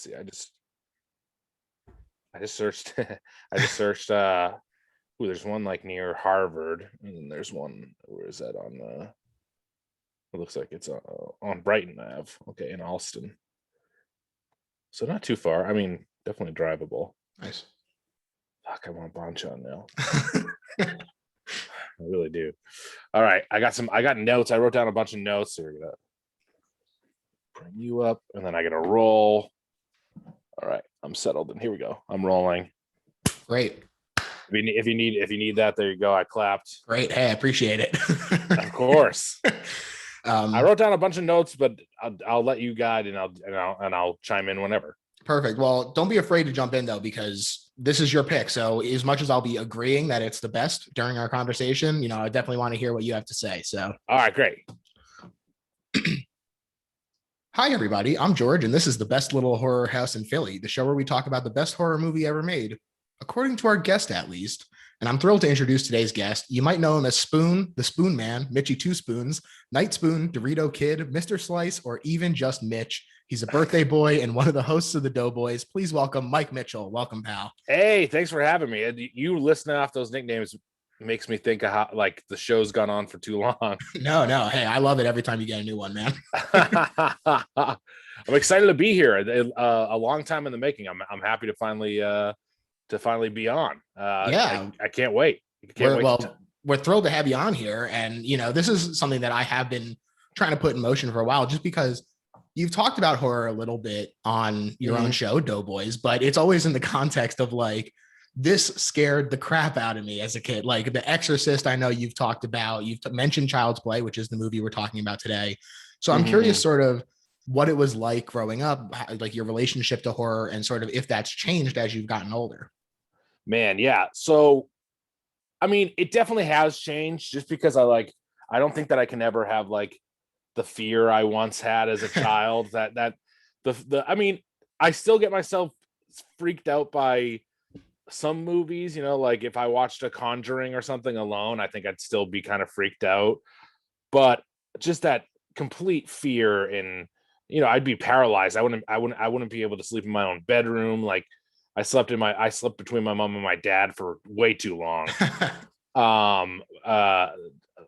let's see. I just searched. I just searched. There's one like near Harvard, and then there's one. Where is that on? It looks like it's on Brighton Ave. Okay, in Alston. So not too far. I mean, definitely drivable. Nice. Fuck, I want Bonchon now. I really do. All right, I got notes. I wrote down a bunch of notes. So we're gonna bring you up, and then I gotta roll. All right, I'm settled, and here we go. I'm rolling. Great. If you need that, there you go. I clapped. Great. Hey, I appreciate it. Of course. I wrote down a bunch of notes, but I'll let you guide, and I'll chime in whenever. Perfect. Well, don't be afraid to jump in though, because this is your pick. So as much as I'll be agreeing that it's the best during our conversation, I definitely want to hear what you have to say. So, all right, great. Hi, everybody. I'm George, and this is the Best Little Horror House in Philly, the show where we talk about the best horror movie ever made, according to our guest, at least. And I'm thrilled to introduce today's guest. You might know him as Spoon, the Spoon Man, Mitchy Two Spoons, Night Spoon, Dorito Kid, Mr. Slice, or even just Mitch. He's a birthday boy and one of the hosts of the Doughboys. Please welcome Mike Mitchell. Welcome, pal. Hey, thanks for having me. You listening off those nicknames makes me think of how like the show's gone on for too long. No. Hey, I love it every time you get a new one, man. I'm excited to be here. A long time in the making. I'm happy to finally be on. Yeah, I can't wait. We're thrilled to have you on here, and this is something that I have been trying to put in motion for a while, just because you've talked about horror a little bit on your own show, Doughboys, but it's always in the context of like, this scared the crap out of me as a kid. Like The Exorcist, I know you've talked about. You've mentioned Child's Play, which is the movie we're talking about today. So I'm curious sort of what it was like growing up, like your relationship to horror, and sort of if that's changed as you've gotten older. Man, yeah. So, I mean, it definitely has changed, just because I don't think that I can ever have like the fear I once had as a child. I mean, I still get myself freaked out by some movies, like if I watched a Conjuring or something alone, I think I'd still be kind of freaked out. But just that complete fear, and I'd be paralyzed. I wouldn't be able to sleep in my own bedroom. Like I slept between my mom and my dad for way too long.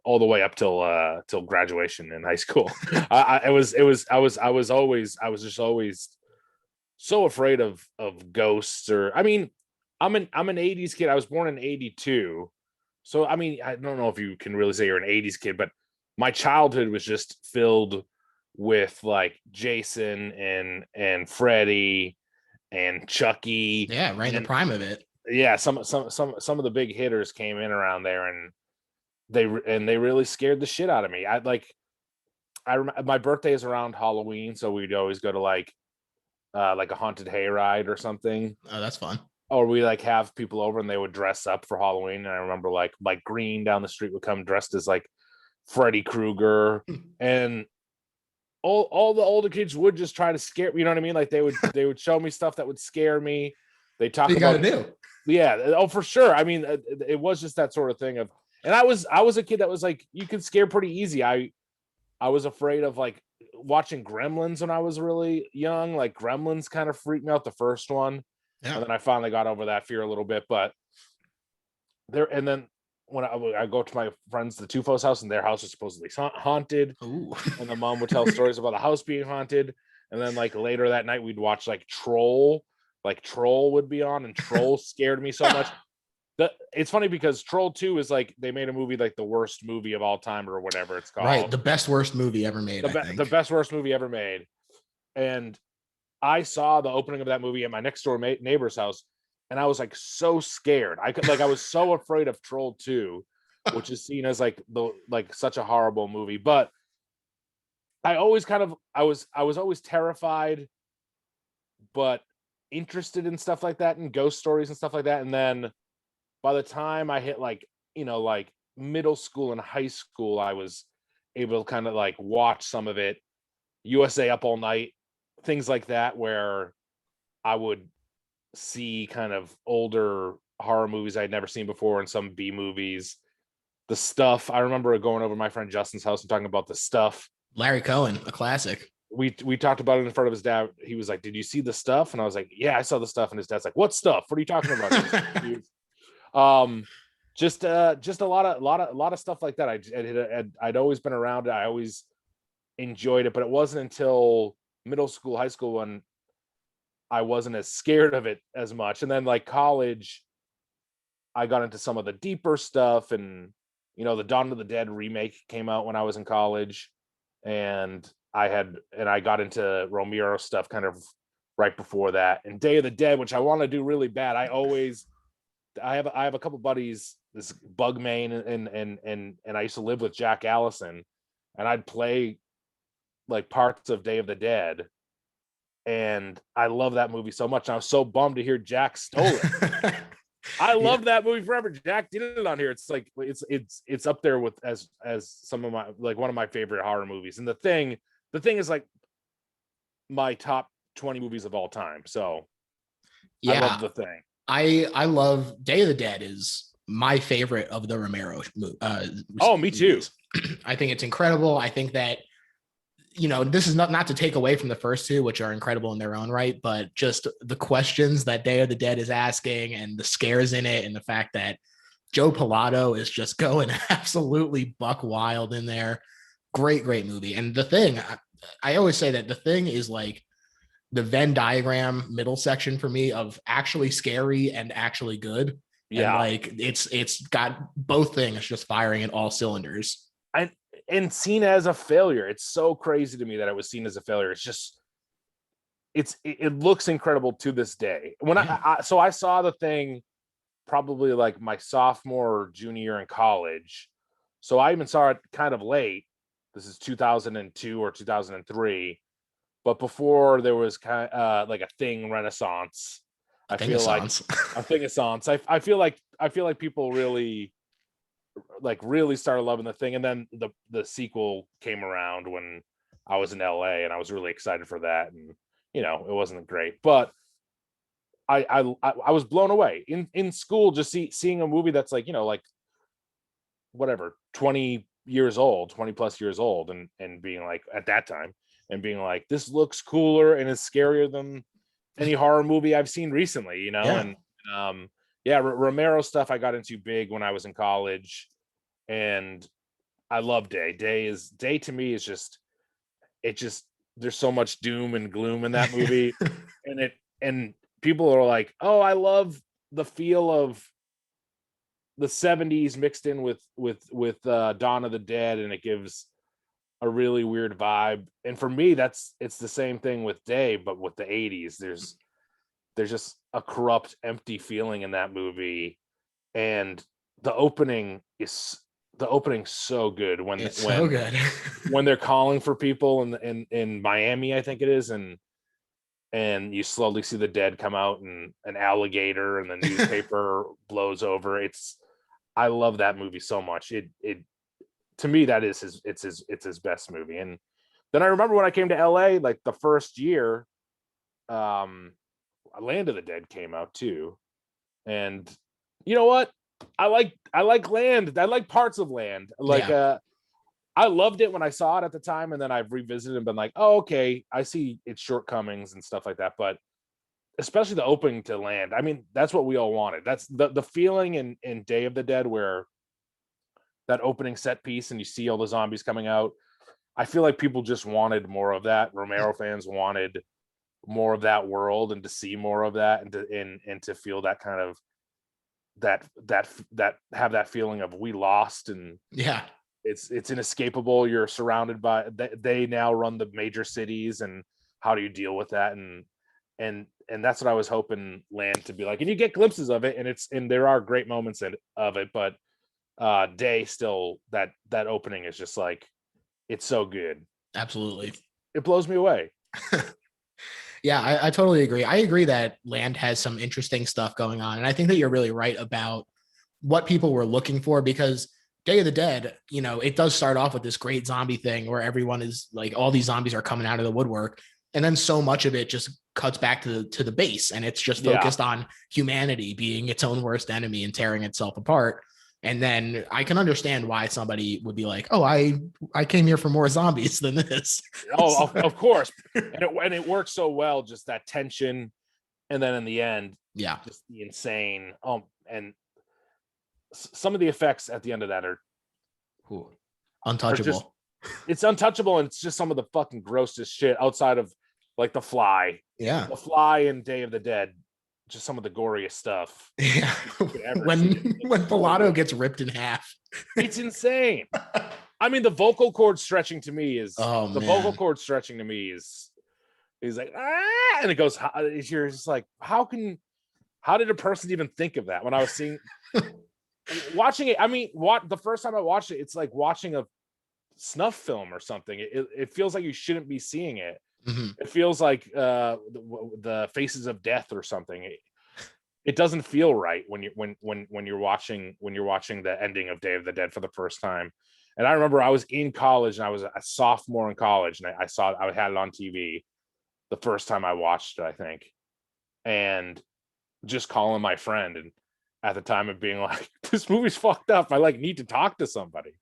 All the way up till graduation in high school. I was just always so afraid of ghosts. Or I mean, I'm an 80s kid. I was born in 82. So I mean, I don't know if you can really say you're an 80s kid, but my childhood was just filled with like Jason and Freddy and Chucky. Yeah, right in the prime of it. Yeah, some of the big hitters came in around there, and they really scared the shit out of me. My birthday is around Halloween, so we'd always go to like a haunted hayride or something. Oh, that's fun. Or we like have people over and they would dress up for Halloween. And I remember like Green down the street would come dressed as like Freddy Krueger, and all the older kids would just try to scare me. You know what I mean? Like they would show me stuff that would scare me. They talk about it. Yeah. Oh, for sure. I mean, it was just that sort of thing of, and I was a kid that was like, you could scare pretty easy. I was afraid of like watching Gremlins when I was really young. Like Gremlins kind of freaked me out, the first one. Yeah. And then I finally got over that fear a little bit, but and then when I go to my friends, the Tufo's house, and their house is supposedly haunted. Ooh. And the mom would tell stories about the house being haunted. And then like later that night, we'd watch like Troll. Like Troll would be on, and Troll scared me so much. It's funny because Troll 2 is like, they made a movie like the worst movie of all time or whatever it's called. Right, the best worst movie ever made. The best worst movie ever made. And I saw the opening of that movie at my next door neighbor's house, and I was like so scared. I was so afraid of Troll 2, which is seen as like such a horrible movie. But I always I was always terrified, but interested in stuff like that, and ghost stories and stuff like that. And then by the time I hit like middle school and high school, I was able to kind of like watch some of it, USA Up All Night, things like that, where I would see kind of older horror movies I'd never seen before, and some B movies. The Stuff. I remember going over to my friend Justin's house and talking about The Stuff. Larry Cohen, a classic. we talked about it in front of his dad. He was like, "Did you see the stuff?" And I was like, "Yeah, I saw the stuff." And his dad's like, "What stuff? What are you talking about?" Just a lot of stuff like that. I'd always been around it. I always enjoyed it, but it wasn't until middle school, high school when I wasn't as scared of it as much. And then like college, I got into some of the deeper stuff, and the Dawn of the Dead remake came out when I was in college, and I got into Romero stuff kind of right before that. And Day of the Dead, which I want to do really bad. I have a couple buddies, this Bugmain and I used to live with Jack Allison, and I'd play like parts of Day of the Dead, and I love that movie so much. And I was so bummed to hear Jack stole it. I love that movie forever. Jack did it on here. It's like it's up there with as some of my, like, one of my favorite horror movies. And the thing is like my top 20 movies of all time. So I love The Thing. I love Day of the Dead is my favorite of the Romero me too. I think it's incredible. I think that this is not to take away from the first two, which are incredible in their own right, but just the questions that Day of the Dead is asking and the scares in it, and the fact that Joe Pilato is just going absolutely buck wild in there. Great movie. And The Thing, I always say that The Thing is like the Venn diagram middle section for me of actually scary and actually good. Yeah. And like it's got both things just firing at all cylinders. And seen as a failure. It's so crazy to me that it was seen as a failure. It's just, it looks incredible to this day. When I saw The Thing probably like my sophomore or junior year in college. So I even saw it kind of late. This is 2002 or 2003. But before there was kind of like a Thing renaissance. I feel like people really started loving The Thing, and then the sequel came around when I was in LA, and I was really excited for that. And it wasn't great, but I was blown away in school just seeing a movie that's like like whatever 20 plus years old, and being like, at that time, and being like, this looks cooler and is scarier than any horror movie I've seen recently. And Romero stuff I got into big when I was in college, and I love Day. Day to me is just there's so much doom and gloom in that movie. and people are like, oh, I love the feel of the 70s mixed in with Dawn of the Dead, and it gives a really weird vibe. And for me, it's the same thing with Day, but with the 80s. There's just a corrupt, empty feeling in that movie, and the opening's so good when they're calling for people in Miami, I think it is, and you slowly see the dead come out, and an alligator, and the newspaper blows over. I love that movie so much. It to me, that is his best movie. And then I remember when I came to LA, like the first year, Land of the Dead came out too. And you know what? I like Land. I like parts of Land. I loved it when I saw it at the time, and then I've revisited and been like, oh, okay, I see its shortcomings and stuff like that. But especially the opening to Land, I mean, that's what we all wanted. That's the feeling in Day of the Dead, where that opening set piece and you see all the zombies coming out. I feel like people just wanted more of that. Romero fans wanted more of that world, and to see more of that, and to feel that kind of that have that feeling of we lost, and it's inescapable. You're surrounded by, they now run the major cities, and how do you deal with that? And that's what I was hoping Land to be like. And you get glimpses of it, and there are great moments of it, but Day still, that opening is just like, it's so good. Absolutely. It blows me away. Yeah, I totally agree. I agree that Land has some interesting stuff going on. And I think that you're really right about what people were looking for, because Day of the Dead, it does start off with this great zombie thing where everyone is like, all these zombies are coming out of the woodwork. And then so much of it just cuts back to the base, and it's just focused on humanity being its own worst enemy and tearing itself apart. And then I can understand why somebody would be like, "Oh, I came here for more zombies than this." Oh, of course, and it works so well, just that tension, and then in the end, Yeah. just the insane. And some of the effects at the end of that Ooh. are just Untouchable. it's untouchable, and it's just some of the fucking grossest shit outside of like Yeah. the Fly and Day of the Dead, just some of the goriest stuff Yeah. you could ever see. When So Pilato good. gets ripped in half. It's insane. I mean, the vocal cord stretching to me Oh the vocal man. cord stretching to me is like ah, and it goes. You're just like, how did a person even think of that? When I was watching it, I mean, what the first time I watched it, it's like watching a snuff film or something. It feels like you shouldn't be seeing it. Mhm. It feels like the Faces of Death or something. It doesn't feel right when you're watching the ending of Day of the Dead for the first time. And I remember I was in college and I was a sophomore in college, and I had it on TV the first time I watched it, I think, and just calling my friend and at the time of being like, this movie's fucked up. I like need to talk to somebody.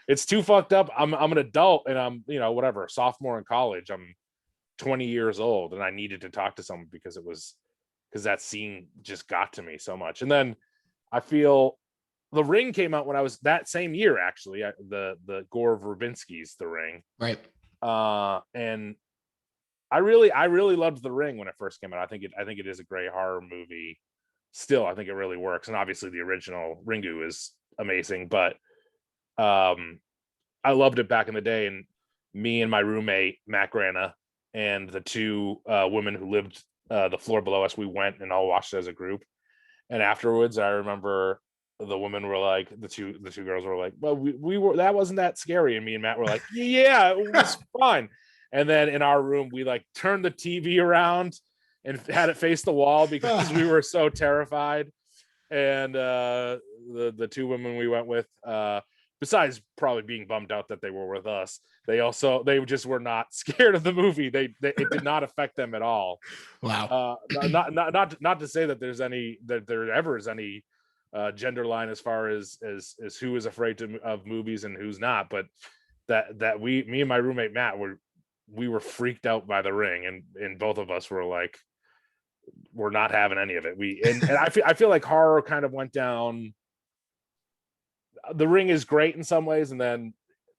It's too fucked up. I'm an adult and I'm, whatever, sophomore in college. I'm 20 years old and I needed to talk to someone because that scene just got to me so much. And then I feel The Ring came out when I was that same year, actually. The Gore Verbinski's The Ring. Right. And I really loved The Ring when it first came out. I think it is a great horror movie. Still, I think it really works. And obviously the original Ringu is amazing, but I loved it back in the day. And me and my roommate Matt Grana and the two women who lived the floor below us, we went and all watched it as a group. And afterwards, I remember the women were like, the two girls were like, well, we were, that wasn't that scary. And me and Matt were like, yeah, it was fun. And then in our room, we like turned the TV around and had it face the wall because we were so terrified. And the two women we went with, besides probably being bummed out that they were with us, they just were not scared of the movie. It did not affect them at all. Wow. Not to say that there ever is any gender line as far as who is afraid of movies and who's not, but that me and my roommate Matt we were freaked out by The Ring, and both of us were like, we're not having any of it. And I feel like horror kind of went down. The Ring is great in some ways, and then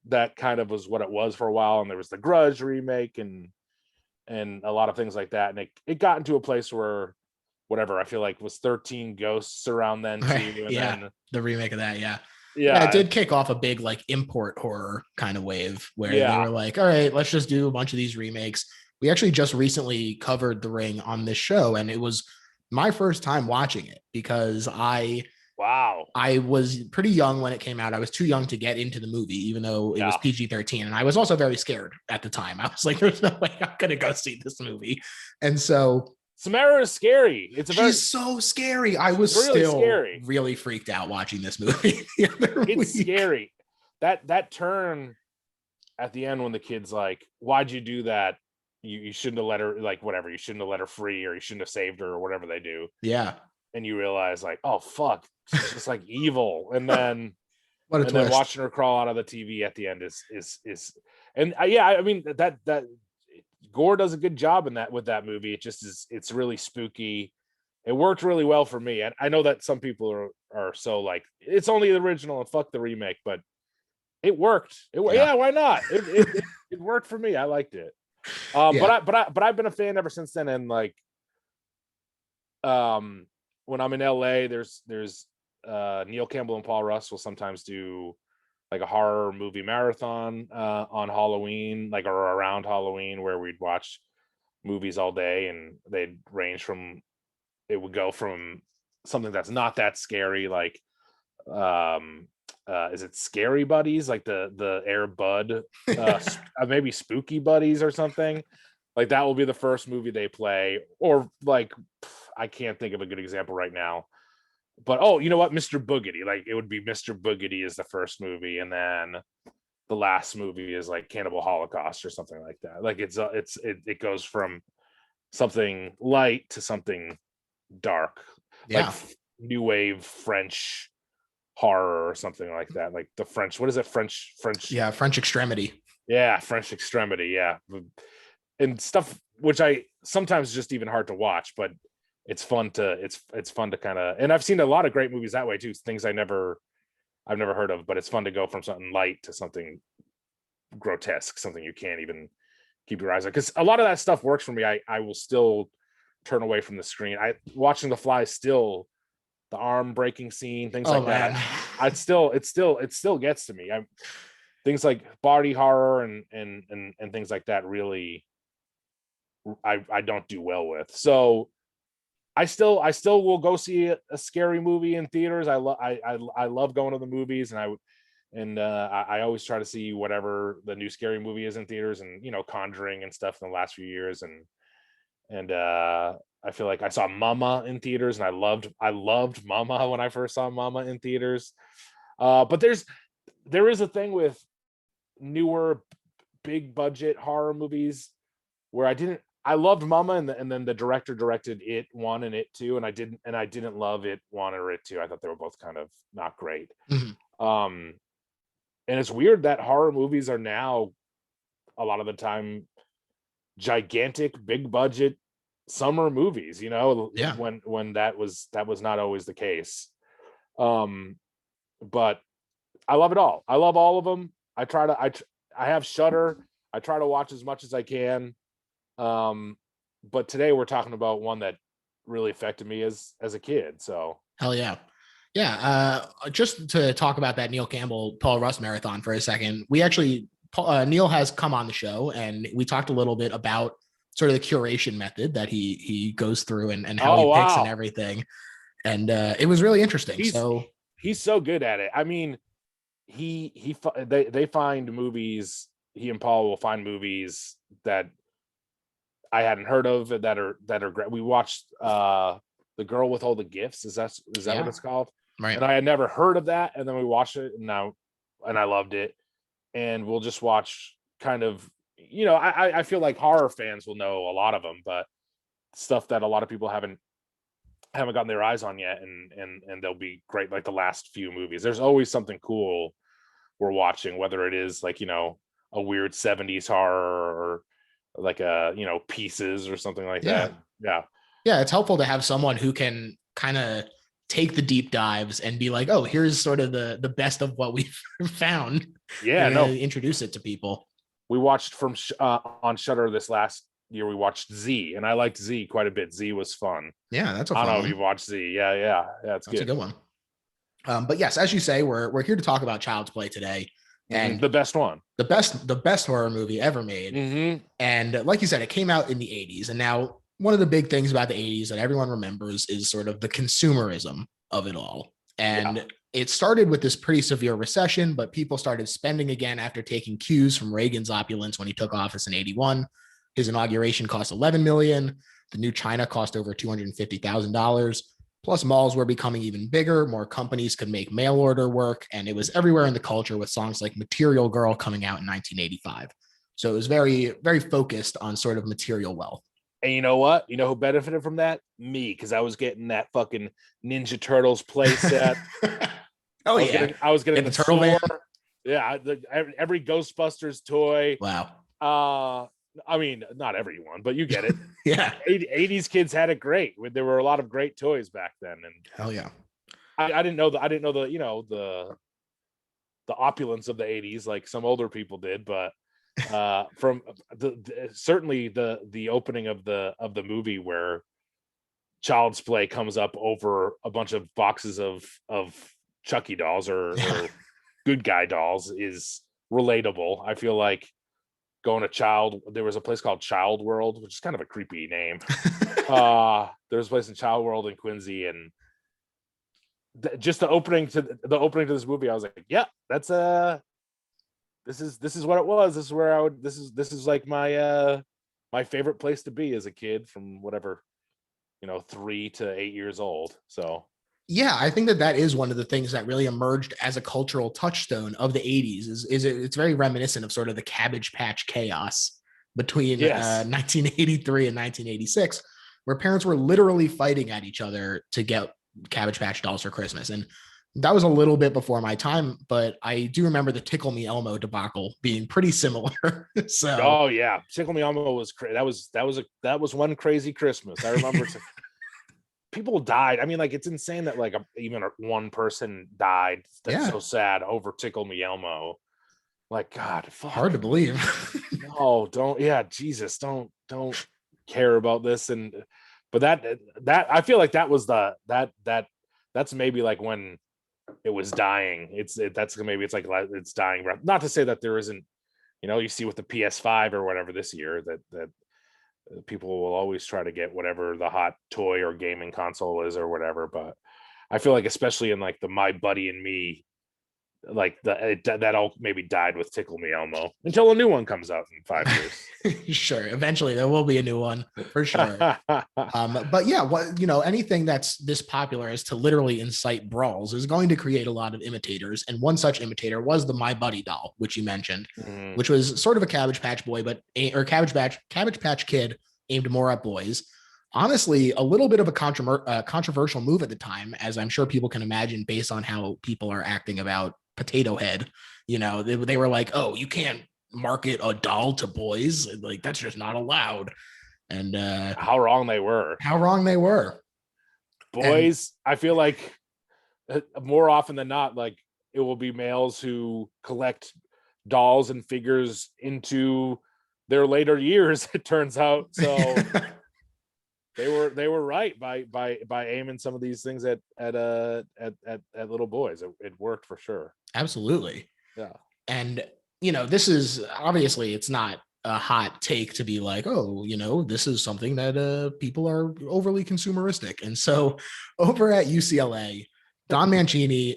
that kind of was what it was for a while. And there was the Grudge remake and a lot of things like that. And it got into a place where whatever, I feel like was 13 Ghosts around then too. And yeah, then the remake of that, yeah. Yeah, it did kick off a big like import horror kind of wave where they Yeah. were like, all right, let's just do a bunch of these remakes. We actually just recently covered The Ring on this show, and it was my first time watching it because Wow. I was pretty young when it came out. I was too young to get into the movie, even though it was PG-13. And I was also very scared at the time. I was like, there's no way I'm going to go see this movie. And so Samara is scary. She's so scary. I was really still scary. really freaked out watching this movie the other It's week. scary. That turn at the end when the kid's like, why'd you do that? You shouldn't have let her, like, whatever. You shouldn't have let her free, or you shouldn't have saved her, or whatever they do. Yeah. And you realize, like, oh, fuck. She's just like evil. And then what a and twist. then watching her crawl out of the TV at the end is and yeah, I mean that Gore does a good job in that with that movie. It just is, it's really spooky. It worked really well for me. And I know that some people are so like, it's only the original and fuck the remake, but it worked. Yeah, why not? It worked for me. I liked it. But I've been a fan ever since then. And like, when I'm in LA, there's Neil Campbell and Paul Russ will sometimes do like a horror movie marathon on Halloween, like, or around Halloween, where we'd watch movies all day, and they'd range from, it would go from something that's not that scary, like is it Scary Buddies, like the Air Bud, maybe Spooky Buddies or something. Like that will be the first movie they play, or like, I can't think of a good example right now. But oh, you know what? Mr. Boogedy. Like it would be Mr. Boogedy is the first movie, and then the last movie is like Cannibal Holocaust or something like that. Like it goes from something light to something dark, like new wave French horror or something like that, like the French, what is it, French, Yeah, French Extremity. yeah, French Extremity, yeah, and stuff which I sometimes just even hard to watch, but it's fun to it's fun to kind of, and I've seen a lot of great movies that way too, things I've never heard of, but it's fun to go from something light to something grotesque, something you can't even keep your eyes on, because a lot of that stuff works for me. I will still turn away from the screen. I watching The Fly, still the arm breaking scene, things Oh like man. that. It still gets to me. I'm things like body horror and things like that really I don't do well with. So I still will go see a scary movie in theaters. I love going to the movies, and I always try to see whatever the new scary movie is in theaters, and Conjuring and stuff in the last few years, and I feel like I saw Mama in theaters, and I loved Mama when I first saw Mama in theaters. But there is a thing with newer big budget horror movies where I loved Mama, and then the director directed It 1 and It 2, and I didn't love It 1 or It 2. I thought they were both kind of not great. Mhm. And it's weird that horror movies are now a lot of the time gigantic big budget summer movies, Yeah. when that was not always the case. But I love it all. I love all of them. I have Shudder. I try to watch as much as I can. But today we're talking about one that really affected me as a kid. So Hell yeah. Yeah. Just to talk about that Neil Campbell, Paul Russ marathon for a second, we actually, Neil has come on the show and we talked a little bit about sort of the curation method that he goes through and how he picks and everything. And it was really interesting. He's so good at it. I mean, they find movies, he and Paul will find movies that I hadn't heard of that are great. We watched The Girl with All the Gifts. Is that what it's called? Right. And I had never heard of that, and then we watched it, and I loved it. And we'll just watch kind of, I feel like horror fans will know a lot of them, but stuff that a lot of people haven't gotten their eyes on yet, and they'll be great. Like the last few movies, there's always something cool we're watching, whether it is like a weird 70s horror, or like Pieces or something like that. Yeah, it's helpful to have someone who can kind of take the deep dives and be like, oh, here's sort of the best of what we've found. Yeah, no, introduce it to people. We watched on Shudder this last year. We watched Z, and I liked Z quite a bit. Z was fun. Yeah, that's a fun I don't know one. if you've watched Z. Yeah, it's that's a good one. But yes, as you say, we're here to talk about Child's Play today, and the best one, the best horror movie ever made. Mm-hmm. And like you said, it came out in the 80s, and now one of the big things about the 80s that everyone remembers is sort of the consumerism of it all. And it started with this pretty severe recession, but people started spending again after taking cues from Reagan's opulence when he took office in 81. His inauguration cost $11 million. The new China cost over $250,000. Plus, malls were becoming even bigger. More companies could make mail order work, and it was everywhere in the culture, with songs like Material Girl coming out in 1985. So it was very, very focused on sort of material wealth. And you know what? You know who benefited from that? Me, because I was getting that fucking Ninja Turtles play set. I was getting the Turtle Man. Yeah, every Ghostbusters toy. Wow. I mean, not everyone, but you get it. Yeah. 80s kids had it great. There were a lot of great toys back then, and hell yeah. I didn't know the opulence of the 80s like some older people did, but from certainly the opening of the movie where Child's Play comes up over a bunch of boxes of Chucky dolls or good guy dolls is relatable. I feel like going to there was a place called Child World, which is kind of a creepy name. There was a place in Child World in Quincy, and just the opening to this movie, I was like, yeah, that's this is what it was. This is where this is like my my favorite place to be as a kid from whatever, 3 to 8 years old. So yeah, I think that is one of the things that really emerged as a cultural touchstone of the 80s. It's very reminiscent of sort of the Cabbage Patch chaos between 1983 and 1986, where parents were literally fighting at each other to get Cabbage Patch dolls for Christmas. And That was a little bit before my time, but I do remember the Tickle Me Elmo debacle being pretty similar. So Oh yeah, Tickle Me Elmo was that was one crazy Christmas. I remember people died. I mean, like it's insane that like even one person died. That's yeah, so sad over Tickle Me Elmo. Like God, hard to fuck. believe. No, don't. Yeah, Jesus, don't care about this. And but that I feel like that was that's maybe like when it was dying. That's maybe it's like it's dying breath. Not to say that there isn't, you see with the PS5 or whatever this year that people will always try to get whatever the hot toy or gaming console is or whatever. But I feel like especially in like the My Buddy and Me, like that all maybe died with Tickle Me Elmo until a new one comes out in 5 years. Sure, eventually there will be a new one for sure. But yeah, anything that's this popular as to literally incite brawls is going to create a lot of imitators. And one such imitator was the My Buddy doll, which you mentioned, which was sort of a Cabbage Patch boy, or Cabbage Patch Kid aimed more at boys. Honestly, a little bit of a controversial move at the time, as I'm sure people can imagine, based on how people are acting about Potato Head. They were like, "Oh, you can't market a doll to boys, like that's just not allowed." And How wrong they were. how wrong they were. Boys, I feel like more often than not, like it will be males who collect dolls and figures into their later years, it turns out. So they were right by aiming some of these things at little boys. It worked for sure. Absolutely. Yeah. And this is obviously, it's not a hot take to be like, oh, this is something that people are overly consumeristic. And so over at UCLA, Don Mancini,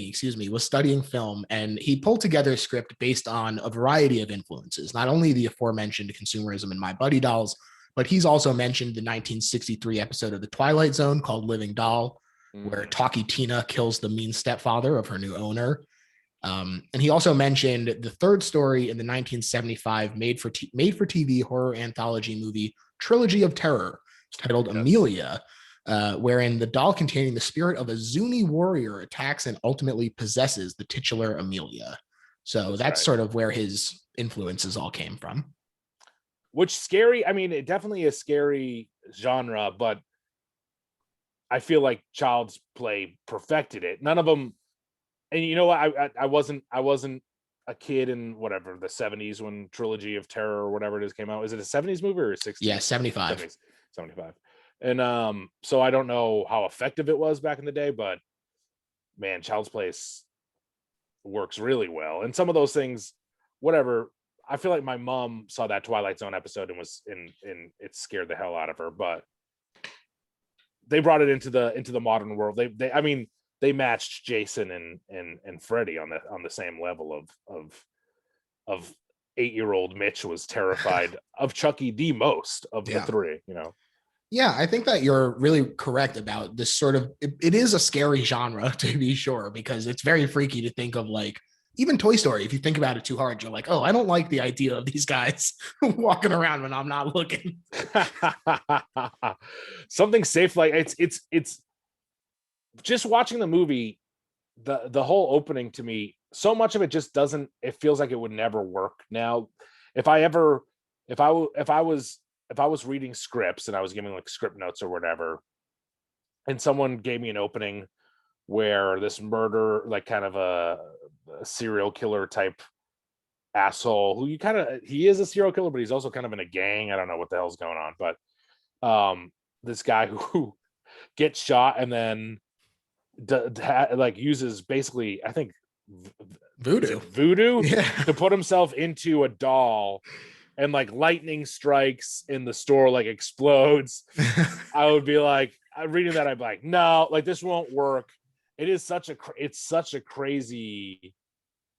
excuse me, was studying film, and he pulled together a script based on a variety of influences, not only the aforementioned consumerism in My Buddy dolls, but he's also mentioned the 1963 episode of The Twilight Zone called Living Doll, where Talkie Tina kills the mean stepfather of her new owner. And he also mentioned the third story in the 1975 made-for-TV horror anthology movie Trilogy of Terror, titled Amelia, wherein the doll containing the spirit of a Zuni warrior attacks and ultimately possesses the titular Amelia. So that's sort of where his influences all came from. Which scary, I mean, it definitely is scary genre, but I feel like Child's Play perfected it. None of them, and you know what? I wasn't a kid in whatever the 70s when Trilogy of Terror or whatever it is came out. Is it a 70s movie or a 60s? Yeah, 75. 70s, 75. And so I don't know how effective it was back in the day, but man, Child's Play works really well. And some of those things, whatever. I feel like my mom saw that Twilight Zone episode and was in it scared the hell out of her, but they brought it into the modern world. They matched Jason and Freddy on the same level of 8-year-old Mitch was terrified of Chucky the most of the three, Yeah, I think that you're really correct about this sort of, it is a scary genre to be sure, because it's very freaky to think of, like, even Toy Story. If you think about it too hard, you're like, oh, I don't like the idea of these guys walking around when I'm not looking. Something safe, like it's just watching the movie, the whole opening to me, so much of it just doesn't, it feels like it would never work now. If I was reading scripts and I was giving like script notes or whatever, and someone gave me an opening where this murder, like kind of a serial killer type asshole who he is a serial killer, but he's also kind of in a gang. I don't know what the hell's going on, but this guy who gets shot and then like uses basically, I think voodoo to put himself into a doll, and like lightning strikes in the store, like explodes. I would be like, reading that, I'd be like, no, like this won't work. It's such a crazy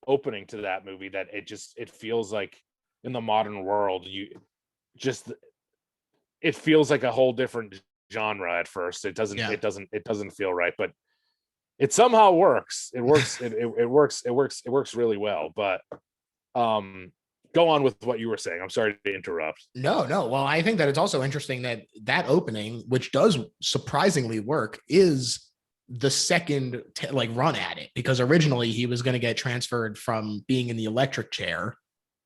opening to that movie that it feels like in the modern world, it feels like a whole different genre at first. It doesn't feel right, but it somehow works. It works really well. But go on with what you were saying. I'm sorry to interrupt. No. Well, I think that it's also interesting that opening, which does surprisingly work, is the second run at it, because originally he was going to get transferred from being in the electric chair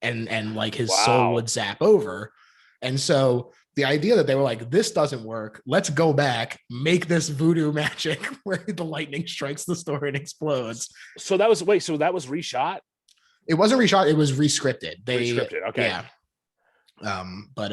and like his soul Wow. would zap over. And so the idea that they were like, this doesn't work, let's go back, make this voodoo magic where the lightning strikes the store and explodes. So that was wait, so that was reshot? It wasn't reshot, it was rescripted. Rescripted. Okay. Yeah. But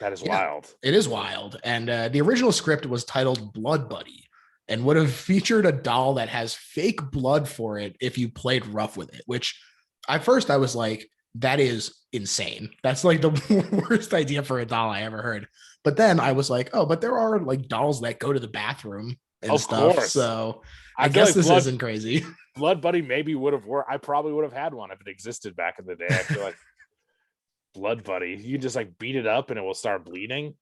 That is yeah, wild. it is wild. And the original script was titled Blood Buddy and would have featured a doll that has fake blood for it if you played rough with it, which at first I was like, that is insane. That's like the worst idea for a doll I ever heard. But then I was like, oh, but there are like dolls that go to the bathroom and Of stuff. course. So I I feel guess like this isn't crazy. Blood Buddy maybe would have worked. I probably would have had one if it existed back in the day. I feel like Blood Buddy, you just like beat it up and it will start bleeding.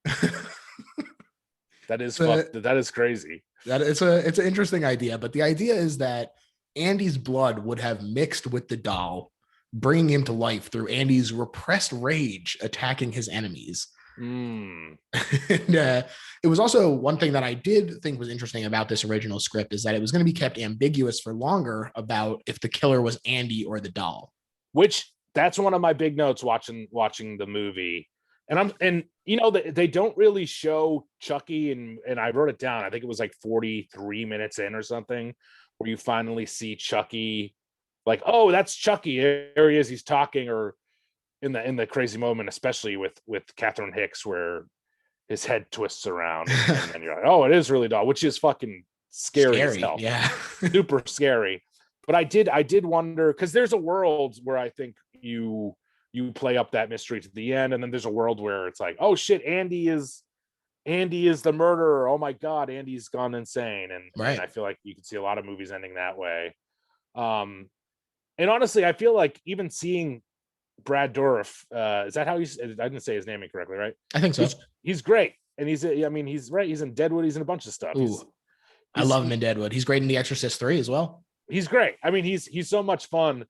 That is that is crazy. That it's an interesting idea, but the idea is that Andy's blood would have mixed with the doll, bringing him to life through Andy's repressed rage attacking his enemies. Mm. And it was also one thing that I did think was interesting about this original script is that it was going to be kept ambiguous for longer about if the killer was Andy or the doll. Which that's one of my big notes watching the movie. And you know, they don't really show Chucky, and I wrote it down. I think it was like 43 minutes in or something, where you finally see Chucky, like, oh, that's Chucky. There he is. He's talking, or in the crazy moment, especially with Catherine Hicks, where his head twists around, and then you're like, oh, it is really doll, which is fucking scary as hell. Yeah, super scary. But I did wonder, because there's a world where I think you play up that mystery to the end, and then there's a world where it's like, oh shit, Andy is the murderer. Oh my god, Andy's gone insane, and, right. and I feel like you can see a lot of movies ending that way. And honestly, I feel like even seeing Brad Dourif, is that how I didn't say his name incorrectly, right? I think so. He's great, and he's right. He's in Deadwood. He's in a bunch of stuff. I love him in Deadwood. He's great in The Exorcist 3 as well. He's great. I mean, he's so much fun,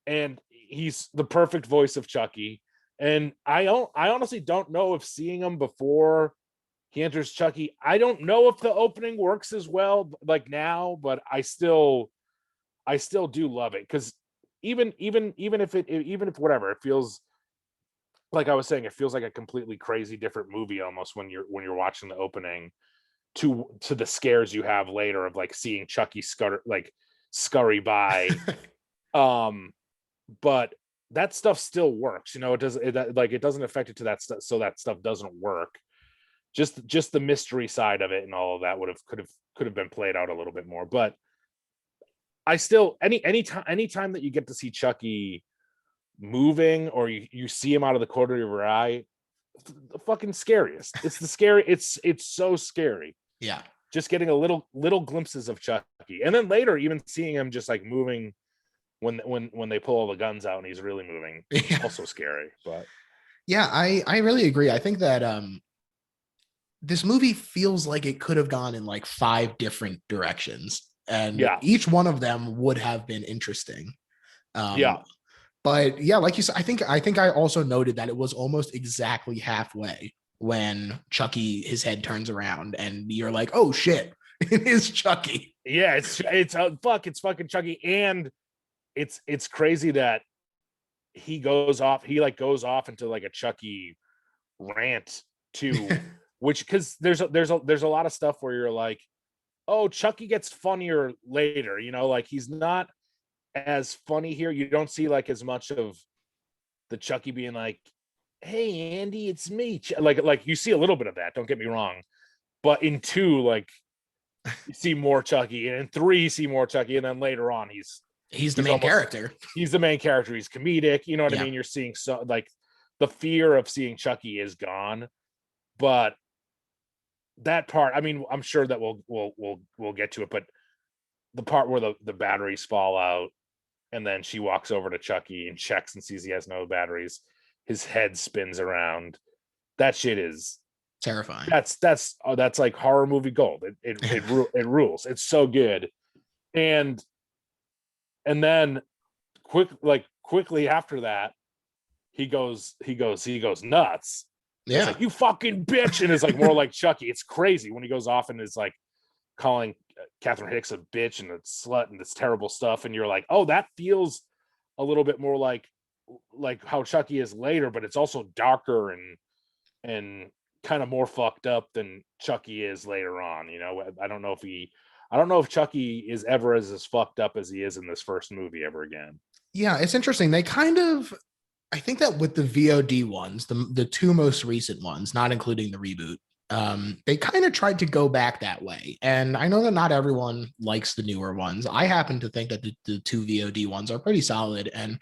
and he's the perfect voice of Chucky. And I honestly don't know if seeing him before he enters Chucky, I don't know if the opening works as well like now, but I still do love it, because even if whatever, it feels like I was saying, it feels like a completely crazy different movie almost when you're watching the opening to the scares you have later of like seeing Chucky scurry by. But that stuff still works, you know. It doesn't affect it to that stuff, so that stuff doesn't work. Just the mystery side of it and all of that could have been played out a little bit more. But I still, anytime that you get to see Chucky moving, or you see him out of the corner of your eye, it's the fucking scariest. It's the scary. It's so scary. Yeah. Just getting a little glimpses of Chucky, and then later even seeing him just like moving when they pull all the guns out and he's really moving. Yeah. Also scary. But yeah, I really agree. I think that this movie feels like it could have gone in like 5 different directions, and each one of them would have been interesting. But yeah, like you said, I think I also noted that it was almost exactly halfway when Chucky, his head turns around and you're like, oh shit, it is Chucky. Yeah, it's fucking Chucky. And it's crazy that he goes off into like a Chucky rant too, which, because there's a lot of stuff where you're like, oh, Chucky gets funnier later, you know, like he's not as funny here. You don't see like as much of the Chucky being like, hey Andy, it's me, like you see a little bit of that, don't get me wrong, but in 2, like, you see more Chucky, and in 3 you see more Chucky, and then later on he's the main character. He's the main character. He's comedic, you know what I mean? You're seeing, so like the fear of seeing Chucky is gone. But that part, I mean, I'm sure that we'll get to it, but the part where the batteries fall out and then she walks over to Chucky and checks and sees he has no batteries, his head spins around, that shit is terrifying. That's like horror movie gold. It rules. It's so good. And then quickly after that, he goes nuts. Yeah, it's like, you fucking bitch, and it's like more like Chucky. It's crazy when he goes off and is like calling Catherine Hicks a bitch and a slut and this terrible stuff, and you're like, oh, that feels a little bit more like how Chucky is later, but it's also darker and kind of more fucked up than Chucky is later on. I don't know if Chucky is ever as fucked up as he is in this first movie ever again. Yeah, it's interesting. They kind of, I think that with the VOD ones, the two most recent ones, not including the reboot, they kind of tried to go back that way. And I know that not everyone likes the newer ones. I happen to think that the two VOD ones are pretty solid, and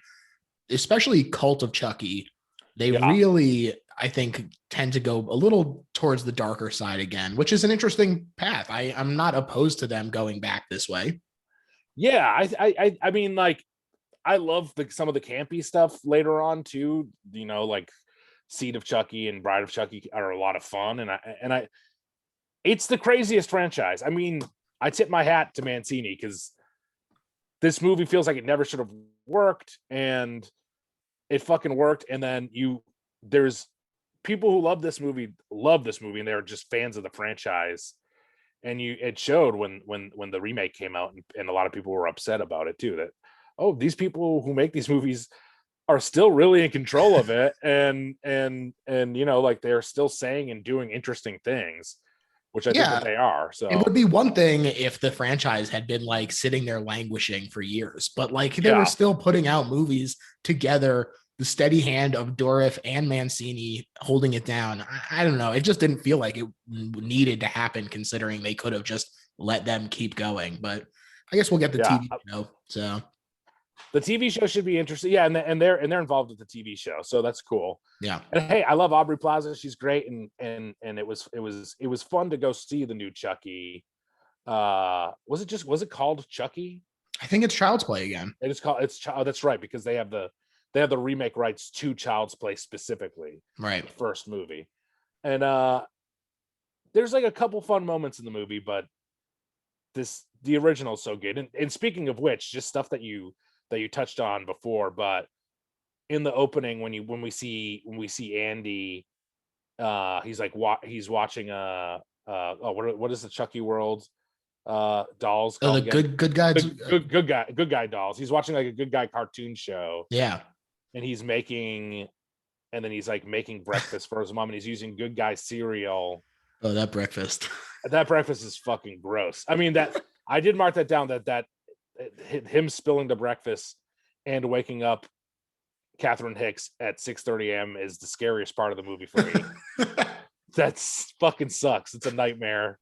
especially Cult of Chucky, they really, I think, tend to go a little towards the darker side again, which is an interesting path. I'm not opposed to them going back this way. Yeah, I mean, like, I love some of the campy stuff later on too. Like Seed of Chucky and Bride of Chucky are a lot of fun, and I it's the craziest franchise. I mean, I tip my hat to Mancini because this movie feels like it never should have worked, and it fucking worked. And then there's people who love this movie, and they're just fans of the franchise. And it showed when the remake came out, and a lot of people were upset about it too. That, oh, these people who make these movies are still really in control of it, and like they're still saying and doing interesting things, which I think that they are. So it would be one thing if the franchise had been like sitting there languishing for years, but like they were still putting out movies together. The steady hand of Dourif and Mancini holding it down. I don't know. It just didn't feel like it needed to happen, considering they could have just let them keep going. But I guess we'll get the TV show. So the TV show should be interesting. Yeah, and they're involved with the TV show, so that's cool. Yeah. And hey, I love Aubrey Plaza. She's great, and it was fun to go see the new Chucky. Was it called Chucky? I think it's Child's Play again. That's right, because they have the remake rights to Child's Play specifically, right? The first movie, and there's like a couple fun moments in the movie, but the original is so good. And speaking of which, just stuff that you touched on before, but in the opening when we see Andy, he's watching what is the Chucky World dolls called? The good guys, good guy dolls. He's watching like a good guy cartoon show. Yeah. And he's making breakfast for his mom, and he's using Good Guy cereal. Oh, that breakfast is fucking gross. I mean, that I did mark that down, that him spilling the breakfast and waking up Catherine Hicks at 6:30 a.m. is the scariest part of the movie for me. That's fucking sucks. It's a nightmare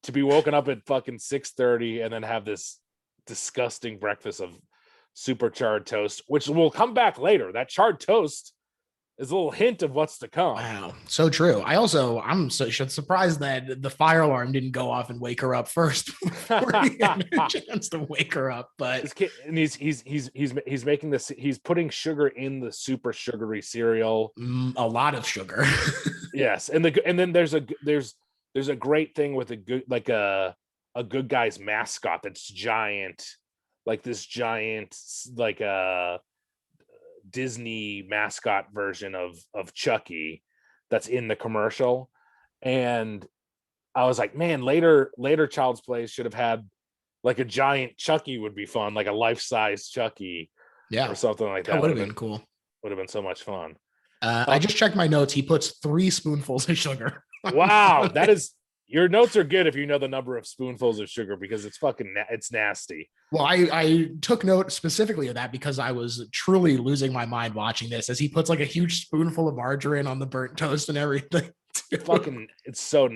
to be woken up at fucking 6:30 and then have this disgusting breakfast of super charred toast, which will come back later. That charred toast is a little hint of what's to come. Wow, so true. I'm so surprised that the fire alarm didn't go off and wake her up first before he had a chance to wake her up. But and he's making this. He's putting sugar in the super sugary cereal. A lot of sugar. Yes, and then there's a great thing with a good guy's mascot that's giant. Like this giant, like a Disney mascot version of Chucky that's in the commercial. And I was like, man, later Child's Play should have had like a giant Chucky would be fun, like a life-size Chucky, or something like that. That would have been cool. Would have been so much fun. I just checked my notes. He puts 3 spoonfuls of sugar. Wow, that is, your notes are good if you know the number of spoonfuls of sugar, because it's nasty. Well, I took note specifically of that because I was truly losing my mind watching this, as he puts like a huge spoonful of margarine on the burnt toast and everything. Fucking, it's so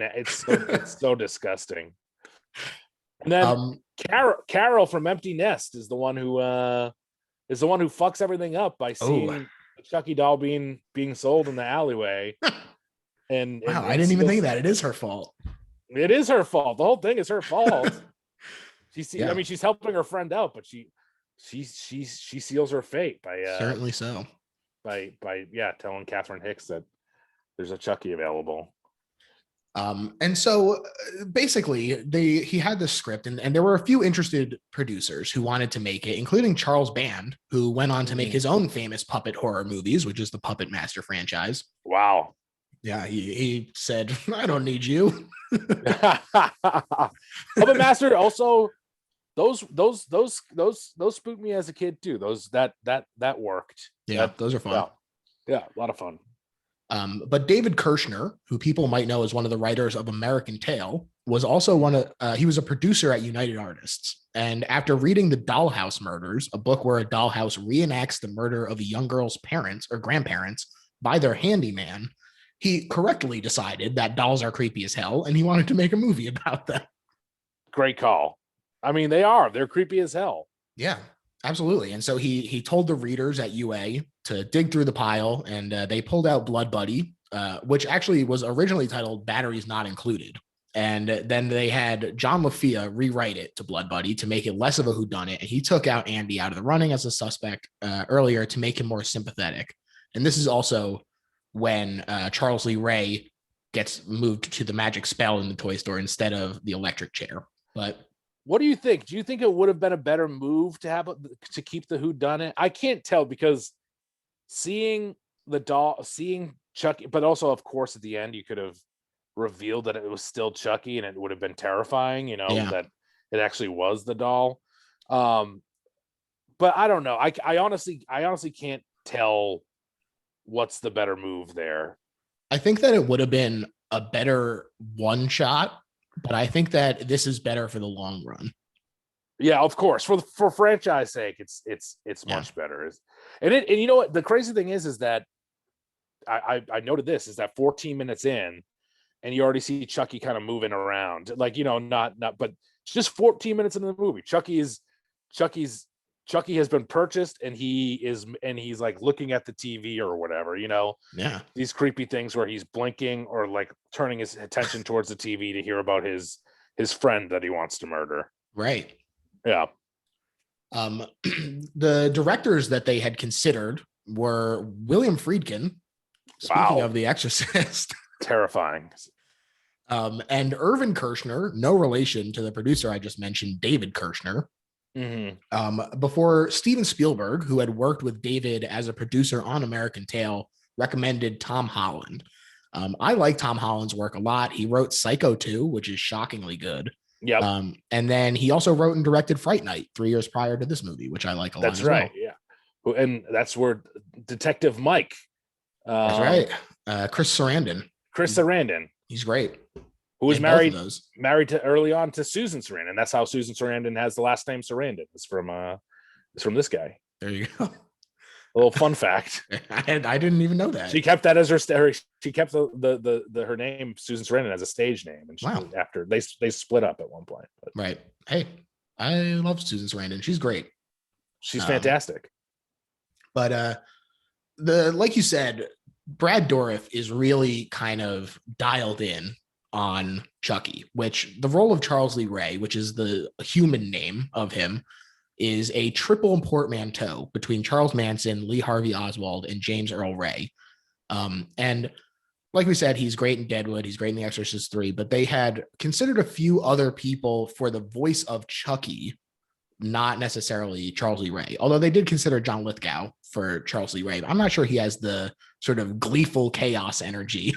disgusting. And then Carol from Empty Nest is the one who fucks everything up by seeing the Chucky doll being sold in the alleyway. And I didn't even think of that. It is her fault. It is her fault. The whole thing is her fault. I mean, she's helping her friend out, but she seals her fate by certainly so by telling Catherine Hicks that there's a Chucky available. And so basically he had this script, and there were a few interested producers who wanted to make it, including Charles Band, who went on to make his own famous puppet horror movies, which is the Puppet Master franchise. Wow. Yeah, he said, "I don't need you." Puppet Master also, those spooked me as a kid too. Those that worked. Yeah, That those are fun. yeah, a lot of fun. But David Kirshner, who people might know as one of the writers of American Tail, was also one of he was a producer at United Artists. And after reading The Dollhouse Murders, a book where a dollhouse reenacts the murder of a young girl's parents or grandparents by their handyman, he correctly decided that dolls are creepy as hell, and he wanted to make a movie about them. Great call. I mean, they're creepy as hell. Yeah, absolutely. And so he told the readers at UA to dig through the pile, and they pulled out Blood Buddy, which actually was originally titled Batteries Not Included. And then they had John LaFia rewrite it to Blood Buddy to make it less of a whodunit. And he took out Andy out of the running as a suspect earlier to make him more sympathetic. And this is also when Charles Lee Ray gets moved to the magic spell in the toy store instead of the electric chair. But what do you think? Do you think it would have been a better move to keep the whodunit? I can't tell, because seeing Chucky, but also of course at the end you could have revealed that it was still Chucky, and it would have been terrifying, that it actually was the doll. But I don't know. I honestly can't tell what's the better move there. I think that it would have been a better one shot, but I think that this is better for the long run. Yeah, of course. For franchise sake, it's much better. And you know what? The crazy thing is that I noted this, is that 14 minutes in, and you already see Chucky kind of moving around, like, not, but just 14 minutes into the movie, Chucky has been purchased, and he's like looking at the TV or whatever, Yeah. These creepy things where he's blinking or like turning his attention towards the TV to hear about his friend that he wants to murder. Right. Yeah. The directors that they had considered were William Friedkin, speaking of The Exorcist. Terrifying. And Irvin Kershner, no relation to the producer I just mentioned, David Kirshner. Mm-hmm. Before Steven Spielberg, who had worked with David as a producer on American Tail, recommended Tom Holland. I like Tom Holland's work a lot. He wrote Psycho 2, which is shockingly good. Yeah. And then he also wrote and directed Fright Night 3 years prior to this movie, which I like a lot. That's right. Well. Yeah. And that's where Detective Mike. That's right. Chris Sarandon. He's great. Who was married to early on to Susan Sarandon. That's how Susan Sarandon has the last name Sarandon. It's from this guy. There you go. A little fun fact. I didn't even know that. She kept that as she kept her name Susan Sarandon as a stage name, and after they split up at one point. But. Right. Hey, I love Susan Sarandon. She's great. She's fantastic. But like you said, Brad Dourif is really kind of dialed in on Chucky, which the role of Charles Lee Ray, which is the human name of him, is a triple portmanteau between Charles Manson, Lee Harvey Oswald, and James Earl Ray. And like we said, he's great in Deadwood. He's great in The Exorcist 3, but they had considered a few other people for the voice of Chucky, not necessarily Charles Lee Ray, although they did consider John Lithgow for Charles Lee Ray. I'm not sure he has the sort of gleeful chaos energy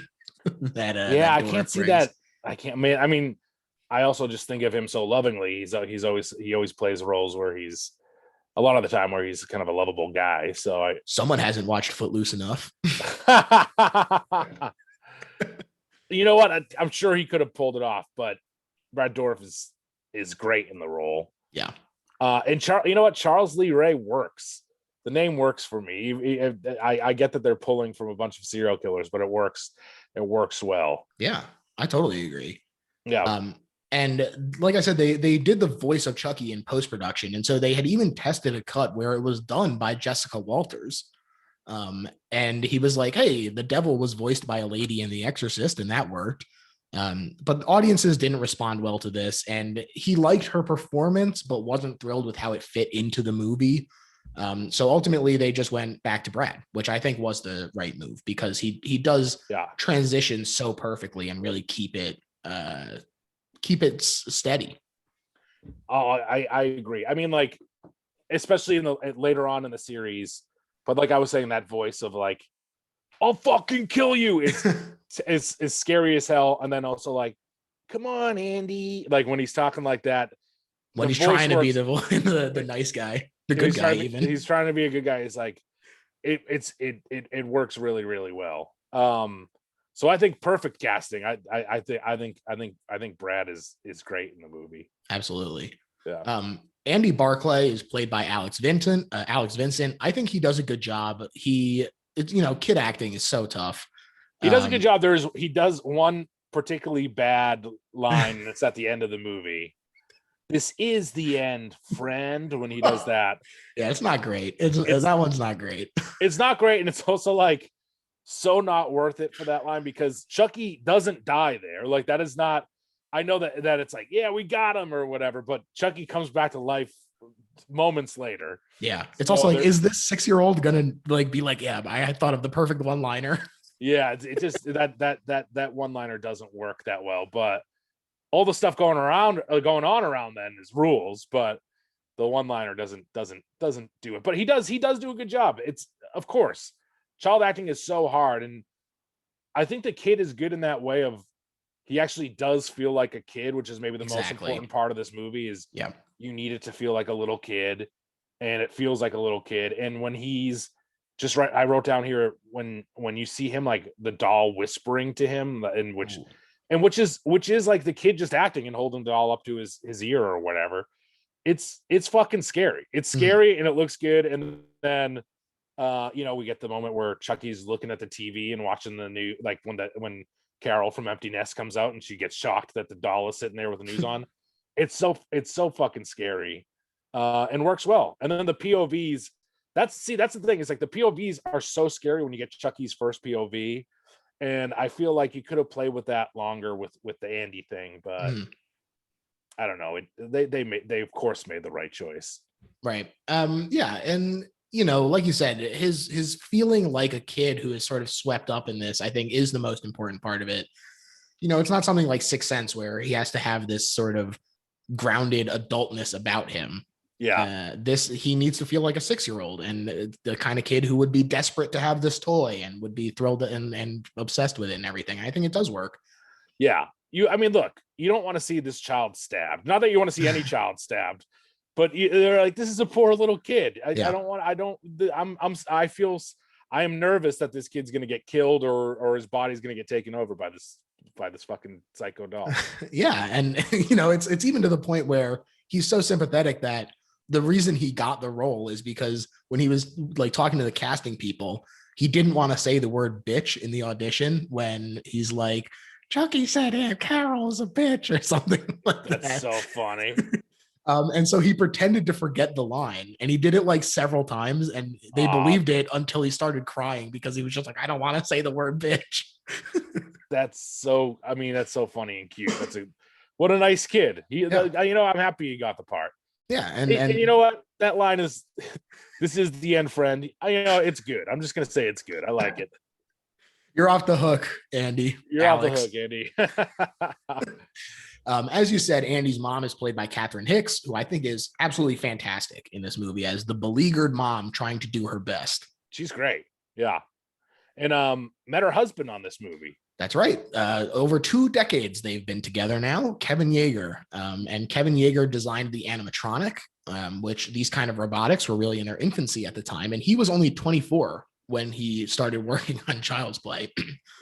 that I can't see that. I can't. I mean, I also just think of him so lovingly. He always plays roles where he's a lot of the time where he's kind of a lovable guy. So someone hasn't watched Footloose enough. You know what? I'm sure he could have pulled it off, but Brad Dourif is great in the role. Yeah. And you know what? Charles Lee Ray works. The name works for me. I get that they're pulling from a bunch of serial killers, but it works. It works well. Yeah, I totally agree. Yeah. And like I said, they did the voice of Chucky in post-production. And so they had even tested a cut where it was done by Jessica Walters. And he was like, hey, the devil was voiced by a lady in The Exorcist, and that worked. But audiences didn't respond well to this. And he liked her performance, but wasn't thrilled with how it fit into the movie. So ultimately they just went back to Brad, which I think was the right move, because he does transition so perfectly and really keep it steady. Oh, I agree. I mean, like, especially later on in the series, but like I was saying, that voice of like I'll fucking kill you is scary as hell. And then also like, come on, Andy. Like when he's talking like that, When the he's voice trying to be works. the nice guy, the good guy, even. He's trying to be a good guy. He's like, it works really, really well. So I think perfect casting. I think Brad is great in the movie. Absolutely. Yeah. Andy Barclay is played by Alex Vincent. I think he does a good job. Kid acting is so tough. He does a good job. He does one particularly bad line that's at the end of the movie. This is the end, friend, when he does that. Yeah, it's not great. That one's not great. It's not great, and it's also like so not worth it for that line because Chucky doesn't die there. Like that is not. I know that it's like, yeah, we got him or whatever, but Chucky comes back to life moments later. Yeah, it's also like, is this 6-year-old gonna like be like, yeah, I thought of the perfect one-liner. Yeah, it just that one-liner doesn't work that well, but all the stuff going on around then is rules, but the one-liner doesn't do it. But he does do a good job. It's, of course, child acting is so hard, and I think the kid is good in that way of he actually does feel like a kid, which is maybe the most important part of this movie is you need it to feel like a little kid, and it feels like a little kid. And when he's just right, I wrote down here when you see him like the doll whispering to him, and which is like the kid just acting and holding the doll up to his ear or whatever. It's fucking scary. It's scary and it looks good. And then we get the moment where Chucky's looking at the TV and watching the new, like when Carol from Empty Nest comes out and she gets shocked that the doll is sitting there with the news on. It's so fucking scary, and works well. And then the POVs. That's the thing. It's like the POVs are so scary when you get Chucky's first POV, and I feel like you could have played with that longer with the Andy thing, but I don't know. They of course made the right choice. Right. Yeah, and like you said, his feeling like a kid who is sort of swept up in this, I think, is the most important part of it. It's not something like Sixth Sense where he has to have this sort of grounded adultness about him. Yeah. He needs to feel like a 6-year-old and the kind of kid who would be desperate to have this toy and would be thrilled and obsessed with it and everything. I think it does work. Yeah. Look, you don't want to see this child stabbed. Not that you want to see any child stabbed, but they're like, this is a poor little kid. I am nervous that this kid's going to get killed or his body's going to get taken over by this fucking psycho doll. Yeah. And, it's even to the point where he's so sympathetic that the reason he got the role is because when he was like talking to the casting people, he didn't want to say the word bitch in the audition when he's like, Chucky said Aunt Carol's a bitch or something like that. That's so funny. And so he pretended to forget the line and he did it like several times and they believed it until he started crying because he was just like, I don't want to say the word bitch. That's so funny and cute. What a nice kid. I'm happy he got the part. Yeah. And you know what? That line is, this is the end, friend. It's good. I'm just going to say it's good. I like it. You're off the hook, Andy. You're Alex. Off the hook, Andy. As you said, Andy's mom is played by Catherine Hicks, who I think is absolutely fantastic in this movie as the beleaguered mom trying to do her best. She's great. Yeah. And met her husband on this movie. That's right. Over 2 decades they've been together now, Kevin Yeager. And Kevin Yeager designed the animatronic, which these kind of robotics were really in their infancy at the time. And he was only 24 when he started working on Child's Play.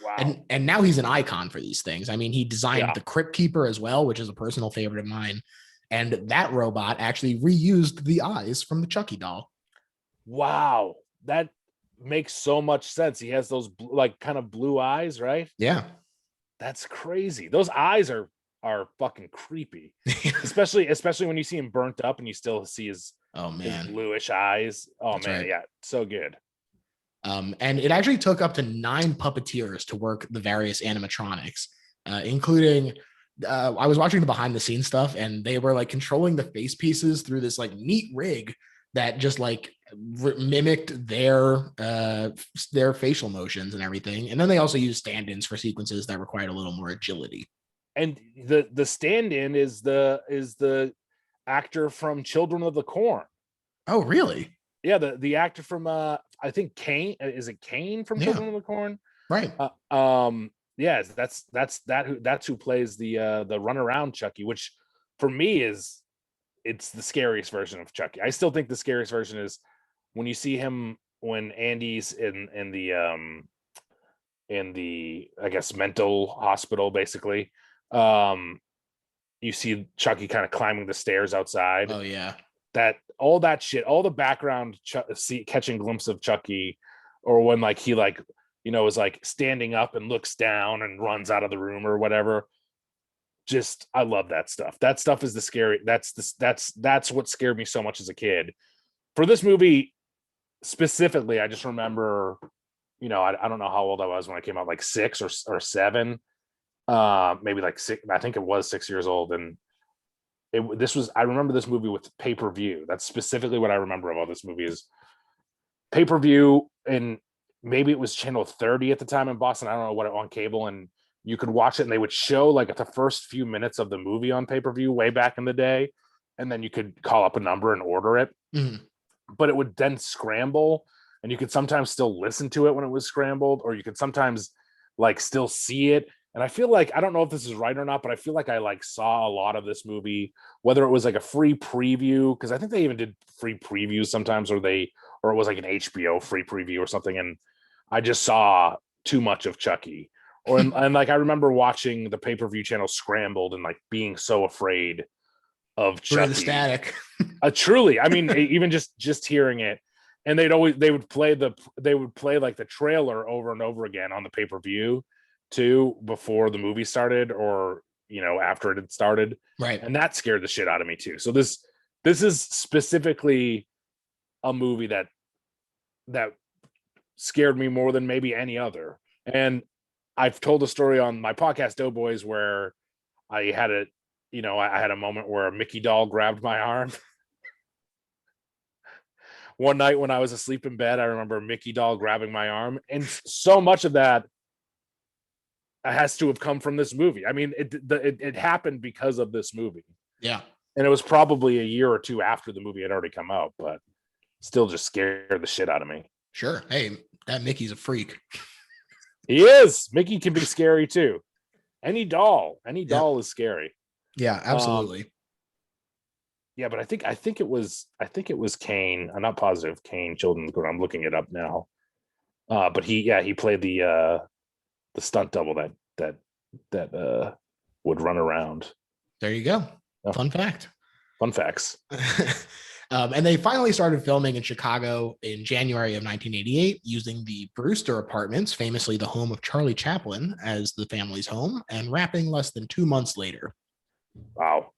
Wow. And now he's an icon for these things. I mean, he designed the Crypt Keeper as well, which is a personal favorite of mine. And that robot actually reused the eyes from the Chucky doll. Wow. That makes so much sense. He has those like kind of blue eyes, right? Yeah. That's crazy. Those eyes are fucking creepy. especially when you see him burnt up and you still see his bluish eyes. Oh, that's man. Right. Yeah. So good. And it actually took up to 9 puppeteers to work the various animatronics, including I was watching the behind the scenes stuff and they were like controlling the face pieces through this like neat rig that just like mimicked their facial motions and everything. And then they also used stand-ins for sequences that required a little more agility. And the stand-in is the actor from Children of the Corn. Oh, really? Yeah, the actor from I think Kane, is it Kane from Yeah. Children of the Corn? Right. Yes, that's who plays the runaround Chucky, which for me it's the scariest version of Chucky. I still think the scariest version is when you see him when Andy's in the I guess mental hospital, basically. You see Chucky kind of climbing the stairs outside. Oh yeah. That all that shit, all the background catching glimpse of Chucky, or when like he like is like standing up and looks down and runs out of the room or whatever. Just I love that stuff. That stuff is the scary. That's what scared me so much as a kid. For this movie specifically, I just remember, I don't know how old I was when I came out, like 6 or 7, maybe like 6. I think it was 6 years old, and I remember this movie with pay-per-view. That's specifically what I remember about this movie is pay-per-view, and maybe it was channel 30 at the time in Boston. I don't know what, on cable, and you could watch it and they would show like the first few minutes of the movie on pay-per-view way back in the day, and then you could call up a number and order it. Mm-hmm. But it would then scramble, and you could sometimes still listen to it when it was scrambled, or you could sometimes like still see it. And I feel like, I don't know if this is right or not, but I feel like I like saw a lot of this movie, whether it was like a free preview, because I think they even did free previews sometimes, or it was like an HBO free preview or something, and I just saw too much of Chucky. And like I remember watching the pay-per-view channel scrambled and like being so afraid of Chucky. The static. Truly, I mean, even just hearing it, and they would play like the trailer over and over again on the pay-per-view too, before the movie started, or after it had started, right? And that scared the shit out of me too. So this is specifically a movie that scared me more than maybe any other. And I've told a story on my podcast Doughboys where I had a moment where a Mickey doll grabbed my arm. One night when I was asleep in bed, I remember Mickey doll grabbing my arm, and so much of that has to have come from this movie. I mean, it happened because of this movie. Yeah. And it was probably a year or two after the movie had already come out, but still just scared the shit out of me. Sure. Hey, that Mickey's a freak. He is. Mickey can be scary too. Any doll is scary. Yeah, absolutely. Yeah, but I think it was Kane. I'm not positive. Kane, Children of the Corn. I'm looking it up now. But he played the stunt double that would run around. There you go. Oh. Fun fact. Fun facts. And they finally started filming in Chicago in January of 1988 using the Brewster Apartments, famously the home of Charlie Chaplin, as the family's home, and wrapping less than 2 months later. Wow.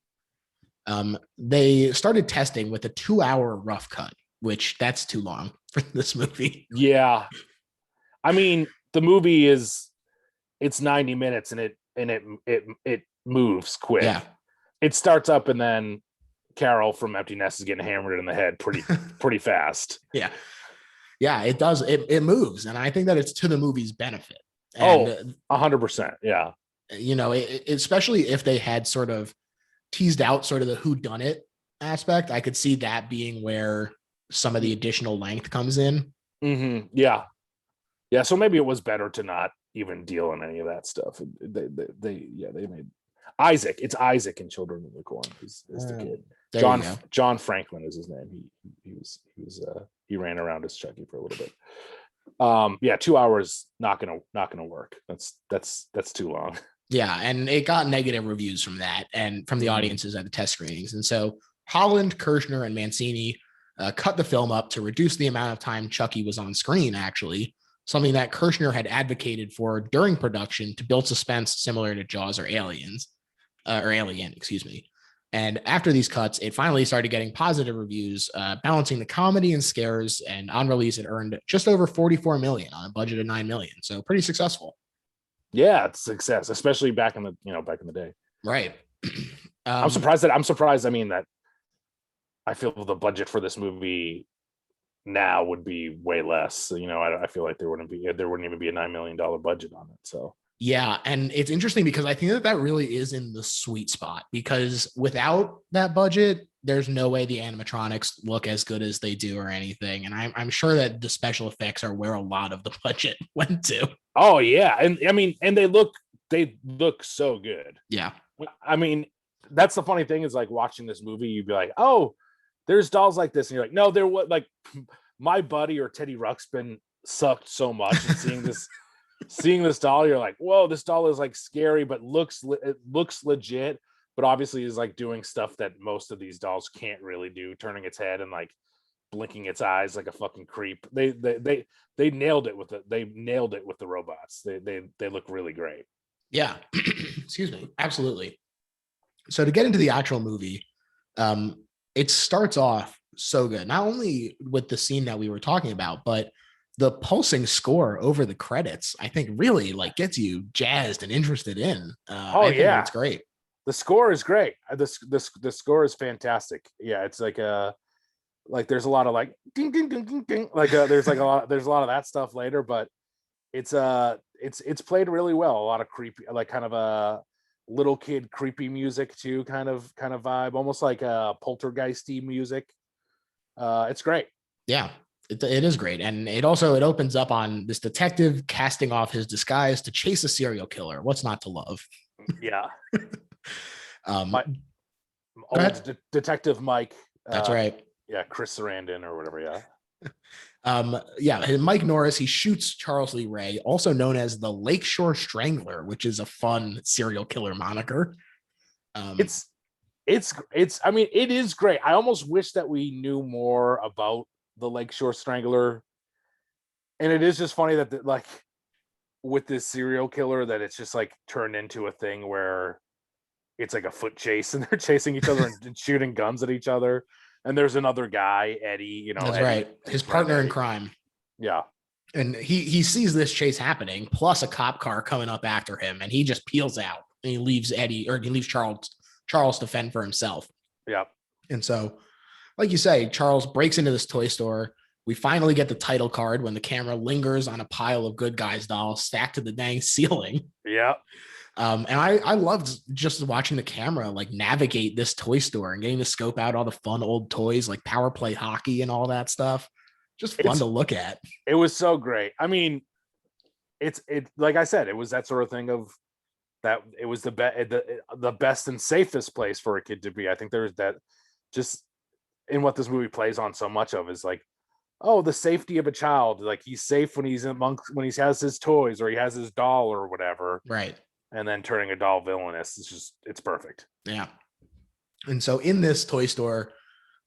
They started testing with a 2-hour rough cut, which that's too long for this movie. Yeah. I mean, the movie it's 90 minutes and it moves quick. Yeah. It starts up and then Carol from Empty Nest is getting hammered in the head pretty fast. Yeah. Yeah, it does. It moves. And I think that it's to the movie's benefit. And, 100%. Yeah. Especially if they had sort of teased out sort of the whodunit aspect, I could see that being where some of the additional length comes in. Mm-hmm. Yeah. Yeah. So maybe it was better to not even deal in any of that stuff. They made Isaac. It's Isaac in Children of the Corn is the kid. John Franklin is his name. He ran around as Chucky for a little bit. 2 hours not gonna work. That's too long. Yeah, and it got negative reviews from that and from the audiences at the test screenings. And so Holland, Kirshner, and Mancini cut the film up to reduce the amount of time Chucky was on screen, actually, something that Kirshner had advocated for during production to build suspense similar to Jaws or Alien, excuse me. And after these cuts, it finally started getting positive reviews, balancing the comedy and scares. And on release, it earned just over $44 million on a budget of $9 million. So pretty successful. Yeah, it's success, especially back in the day. Right. I'm surprised. I mean, that I feel the budget for this movie now would be way less. I feel like there wouldn't even be a $9 million budget on it. So yeah, and it's interesting because I think that really is in the sweet spot, because without that budget, there's no way the animatronics look as good as they do or anything. And I'm sure that the special effects are where a lot of the budget went to. Oh yeah, and I mean, and they look so good. Yeah. I mean, that's the funny thing is like watching this movie, you'd be like, oh, there's dolls like this, and you're like, no, there was like my buddy or Teddy Ruxpin sucked so much, and seeing this doll, you're like, whoa, this doll is like scary, but it looks legit, but obviously is like doing stuff that most of these dolls can't really do, turning its head and like blinking its eyes like a fucking creep. They nailed it with it. They nailed it with the robots. They look really great. Yeah. Excuse me. Absolutely. So to get into the actual movie, it starts off so good, not only with the scene that we were talking about, but the pulsing score over the credits, I think really like gets you jazzed and interested in. I think it's great. The score is great. The score is fantastic. Yeah, it's like there's a lot of like ding ding ding ding ding. Like there's a lot of that stuff later, but it's played really well. A lot of creepy, like kind of a little kid creepy music too, kind of vibe, almost like a poltergeisty music. It's great. Yeah. It is great. And it opens up on this detective casting off his disguise to chase a serial killer. What's not to love? Yeah. Old Detective Mike. That's right. Yeah, Chris Sarandon or whatever. Yeah. Mike Norris, he shoots Charles Lee Ray, also known as the Lakeshore Strangler, which is a fun serial killer moniker. It's I mean, it is great. I almost wish that we knew more about the Lakeshore Strangler, and it is just funny that like with this serial killer that it's just like turned into a thing where it's like a foot chase and they're chasing each other and shooting guns at each other, and there's another guy, Eddie, that's Eddie, right, his partner in crime. Yeah. And he sees this chase happening plus a cop car coming up after him, and he just peels out and he leaves Charles to fend for himself. Yeah. And so, like you say, Charles breaks into this toy store. We finally get the title card when the camera lingers on a pile of Good Guys dolls stacked to the dang ceiling. Yeah. And I loved just watching the camera like navigate this toy store and getting to scope out all the fun old toys like Power Play Hockey and all that stuff. Just fun to look at. It was so great. I mean, it like I said, it was that sort of thing of that it was the best and safest place for a kid to be. I think there's that just in what this movie plays on so much of is like, oh, the safety of a child. Like he's safe when he has his toys or he has his doll or whatever. Right. And then turning a doll villainous. It's perfect. Yeah. And so in this toy store,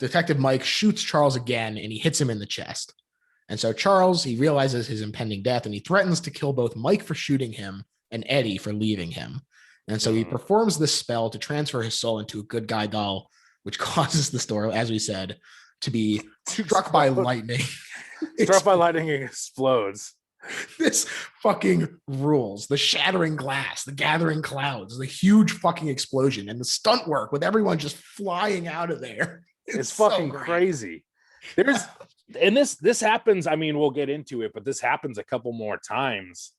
Detective Mike shoots Charles again and he hits him in the chest. And so Charles, he realizes his impending death and he threatens to kill both Mike for shooting him and Eddie for leaving him. And so he performs this spell to transfer his soul into a good guy doll, which causes the store, as we said, to be struck by lightning. Struck by lightning and explodes. This fucking rules. The shattering glass, the gathering clouds, the huge fucking explosion, and the stunt work with everyone just flying out of there. It's fucking crazy. This happens. I mean, we'll get into it, but this happens a couple more times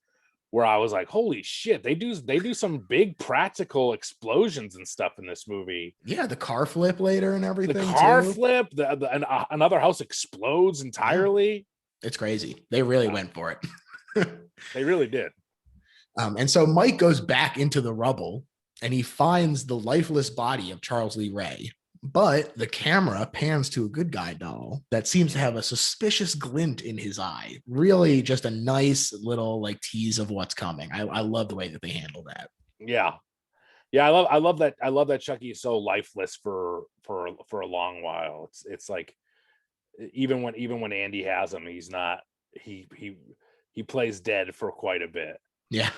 where I was like, holy shit, they do some big practical explosions and stuff in this movie. Yeah, the car flip later and everything. The car flip, another house explodes entirely. It's crazy. They really went for it. They really did. And so Mike goes back into the rubble and he finds the lifeless body of Charles Lee Ray. But the camera pans to a good guy doll that seems to have a suspicious glint in his eye. Really just a nice little like tease of what's coming. I love the way that they handle that. Yeah. Yeah, I love that. I love that Chucky is so lifeless for a long while. It's like even when Andy has him, he's not he plays dead for quite a bit. Yeah.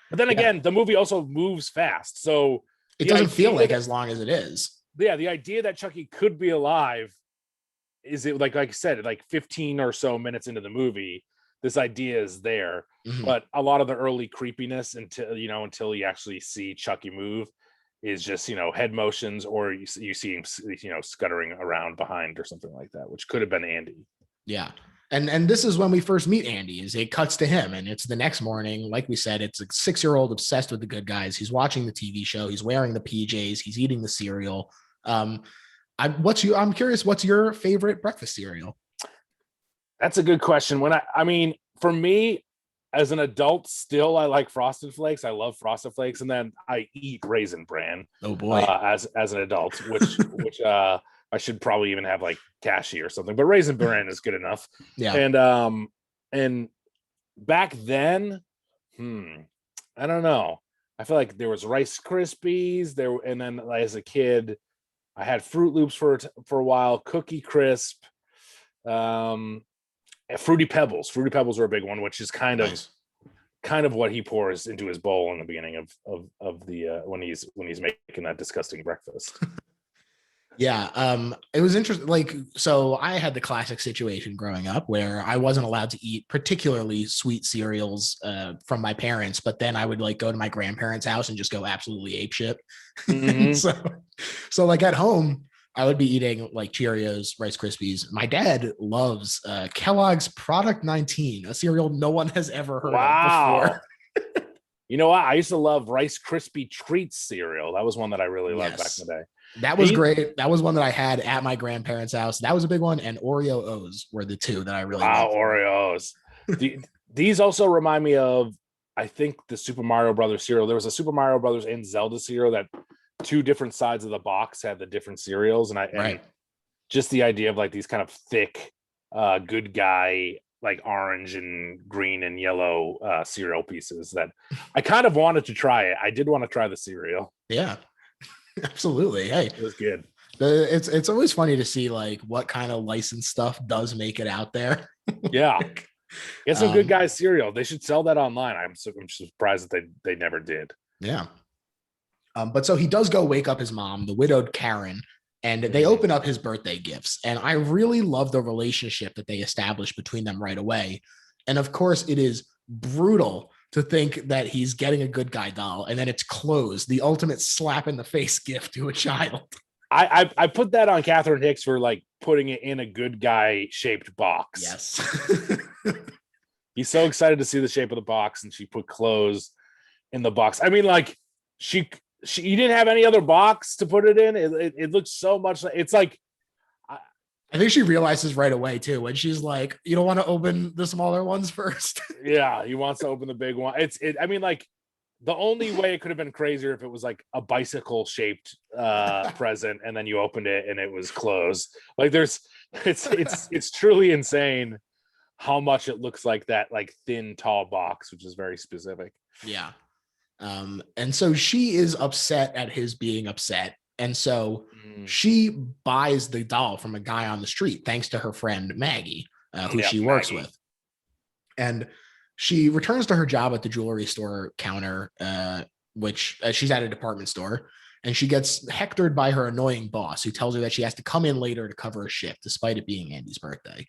But then again, the movie also moves fast. So it doesn't feel like as long as it is. Yeah, the idea that Chucky could be alive is it like I said, like 15 or so minutes into the movie, this idea is there. Mm-hmm. But a lot of the early creepiness until you actually see Chucky move is just, head motions, or you see him, scuttering around behind or something like that, which could have been Andy. Yeah. And this is when we first meet Andy, is it cuts to him and it's the next morning. Like we said, it's a 6-year-old obsessed with the Good Guys. He's watching the TV show. He's wearing the PJs. He's eating the cereal. I'm curious, what's your favorite breakfast cereal? That's a good question. I mean, for me, as an adult, still I like Frosted Flakes. I love Frosted Flakes, and then I eat Raisin Bran Oh boy. as an adult, which I should probably even have like cashew or something. But Raisin Bran is good enough. Yeah. And back then, I don't know. I feel like there was Rice Krispies there, and then as a kid, I had Fruit Loops for a while, Cookie Crisp, Fruity Pebbles. Fruity Pebbles are a big one, which is Nice. kind of what he pours into his bowl in the beginning of the when he's making that disgusting breakfast. Yeah, it was interesting. Like, so I had the classic situation growing up where I wasn't allowed to eat particularly sweet cereals from my parents, but then I would like go to my grandparents' house and just go absolutely ape shit. Mm-hmm. So like at home, I would be eating like Cheerios, Rice Krispies. My dad loves Kellogg's Product 19, a cereal no one has ever heard of before. You know what? I used to love Rice Krispie Treats cereal. That was one that I really loved back in the day. That was great. That was one that I had at my grandparents' house. That was a big one. And Oreo O's were the two that I really loved. Oreos. These also remind me of, I think, the Super Mario Brothers cereal. There was a Super Mario Brothers and Zelda cereal that two different sides of the box had the different cereals. And just the idea of like these kind of thick, good guy, like orange and green and yellow cereal pieces that I kind of wanted to try it. I did want to try the cereal. Yeah. Absolutely. Hey, it was good. It's always funny to see like what kind of licensed stuff does make it out there. Yeah, get some good guys cereal. They should sell that online. I'm surprised that they never did. Yeah. But so he does go wake up his mom, the widowed Karen, and they open up his birthday gifts. And I really love the relationship that they establish between them right away. And of course, it is brutal to think that he's getting a good guy doll and then it's closed, the ultimate slap in the face gift to a child. I put that on Catherine Hicks for like putting it in a good guy shaped box. Yes. He's so excited to see the shape of the box, and she put clothes in the box. I mean, like you didn't have any other box to put it in. It looks so much like, it's like, I think she realizes right away too when she's like, "You don't want to open the smaller ones first." Yeah, he wants to open the big one. I mean, like, the only way it could have been crazier if it was like a bicycle shaped present, and then you opened it and it was closed. Like, it's truly insane how much it looks like that, like thin, tall box, which is very specific. Yeah. And so she is upset at his being upset. And so she buys the doll from a guy on the street, thanks to her friend Maggie, who she works with. And she returns to her job at the jewelry store counter, which she's at a department store. And she gets hectored by her annoying boss, who tells her that she has to come in later to cover a shift, despite it being Andy's birthday.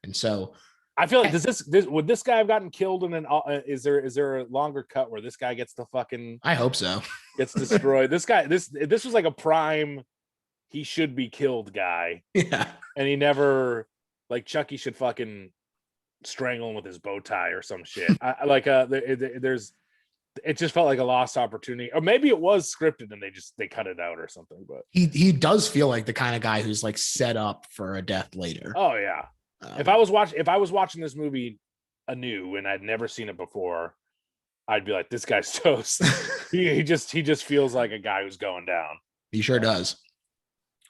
And so I feel like would this guy have gotten killed in an is there a longer cut where this guy gets the fucking, I hope so, gets destroyed? This guy, this was like a prime, he should be killed guy. Yeah. And he never, like, Chucky should fucking strangle him with his bow tie or some shit. It just felt like a lost opportunity, or maybe it was scripted and they cut it out or something. But he does feel like the kind of guy who's like set up for a death later. Oh yeah. If I was watching this movie anew and I'd never seen it before, I'd be like, this guy's toast. he just feels like a guy who's going down. He sure does.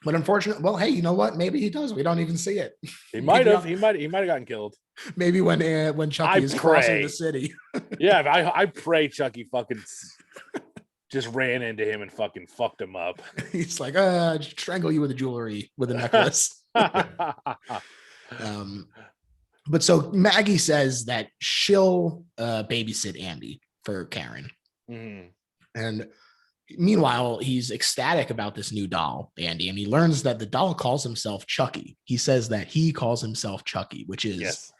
But unfortunately, well, hey, you know what? Maybe he does. We don't even see it. He might have gotten killed. Maybe when Chucky is crossing the city. Yeah, I pray Chucky fucking just ran into him and fucking fucked him up. He's like, strangle you with a necklace. But so Maggie says that she'll babysit Andy for Karen. And meanwhile, he's ecstatic about this new doll, Andy, and he learns that the doll calls himself Chucky. He says that he calls himself Chucky, which is,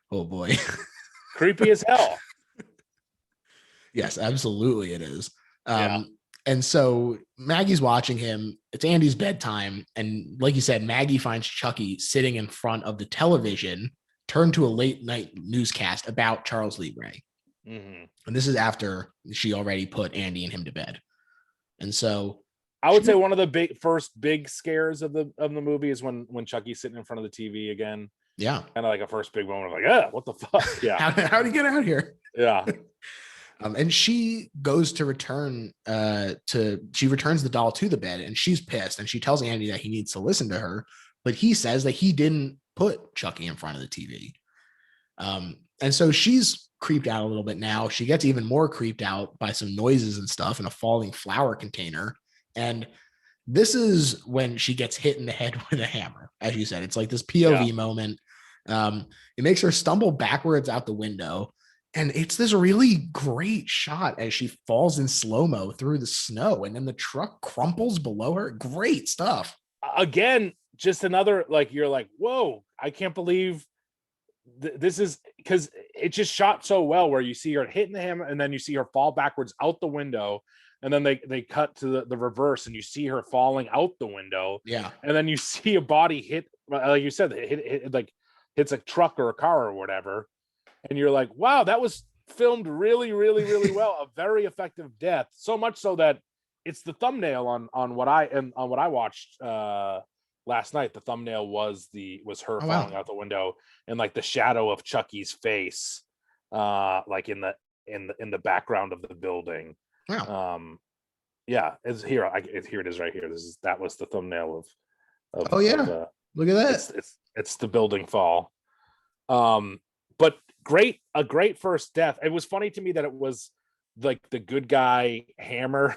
oh boy, creepy as hell. Yes, absolutely it is. And so Maggie's watching him. It's Andy's bedtime. And like you said, Maggie finds Chucky sitting in front of the television, turned to a late night newscast about Charles Lee Ray. And this is after she already put Andy and him to bed. And so I would say one of the first big scares of the movie is when Chucky's sitting in front of the TV again. Yeah. Kind of like a first big moment of like, what the fuck? Yeah. How do you get out here? Yeah. And she goes to she returns the doll to the bed, and she's pissed, and she tells Andy that he needs to listen to her, but he says that he didn't put Chucky in front of the TV. And so she's creeped out a little bit now. She gets even more creeped out by some noises and stuff in a falling flour container. And this is when she gets hit in the head with a hammer. As you said, it's like this POV moment. It makes her stumble backwards out the window. And it's this really great shot as she falls in slow-mo through the snow, and then the truck crumples below her. Great stuff. Again, just another, like, you're like, whoa, I can't believe this is, because it just shot so well where you see her hitting the hammer and then you see her fall backwards out the window, and then they cut to the reverse and you see her falling out the window. Yeah. And then you see a body hit, like you said, like hits a truck or a car or whatever. And you're like, wow, that was filmed really, really, really well. A very effective death. So much so that it's the thumbnail on what I watched last night. The thumbnail was her falling out the window and like the shadow of Chucky's face, like in the background of the building. Wow. Yeah, it's here. Here it is right here. That was the thumbnail of oh yeah. Look at that. It's the building fall. But a great first death. It was funny to me that it was like the good guy hammer.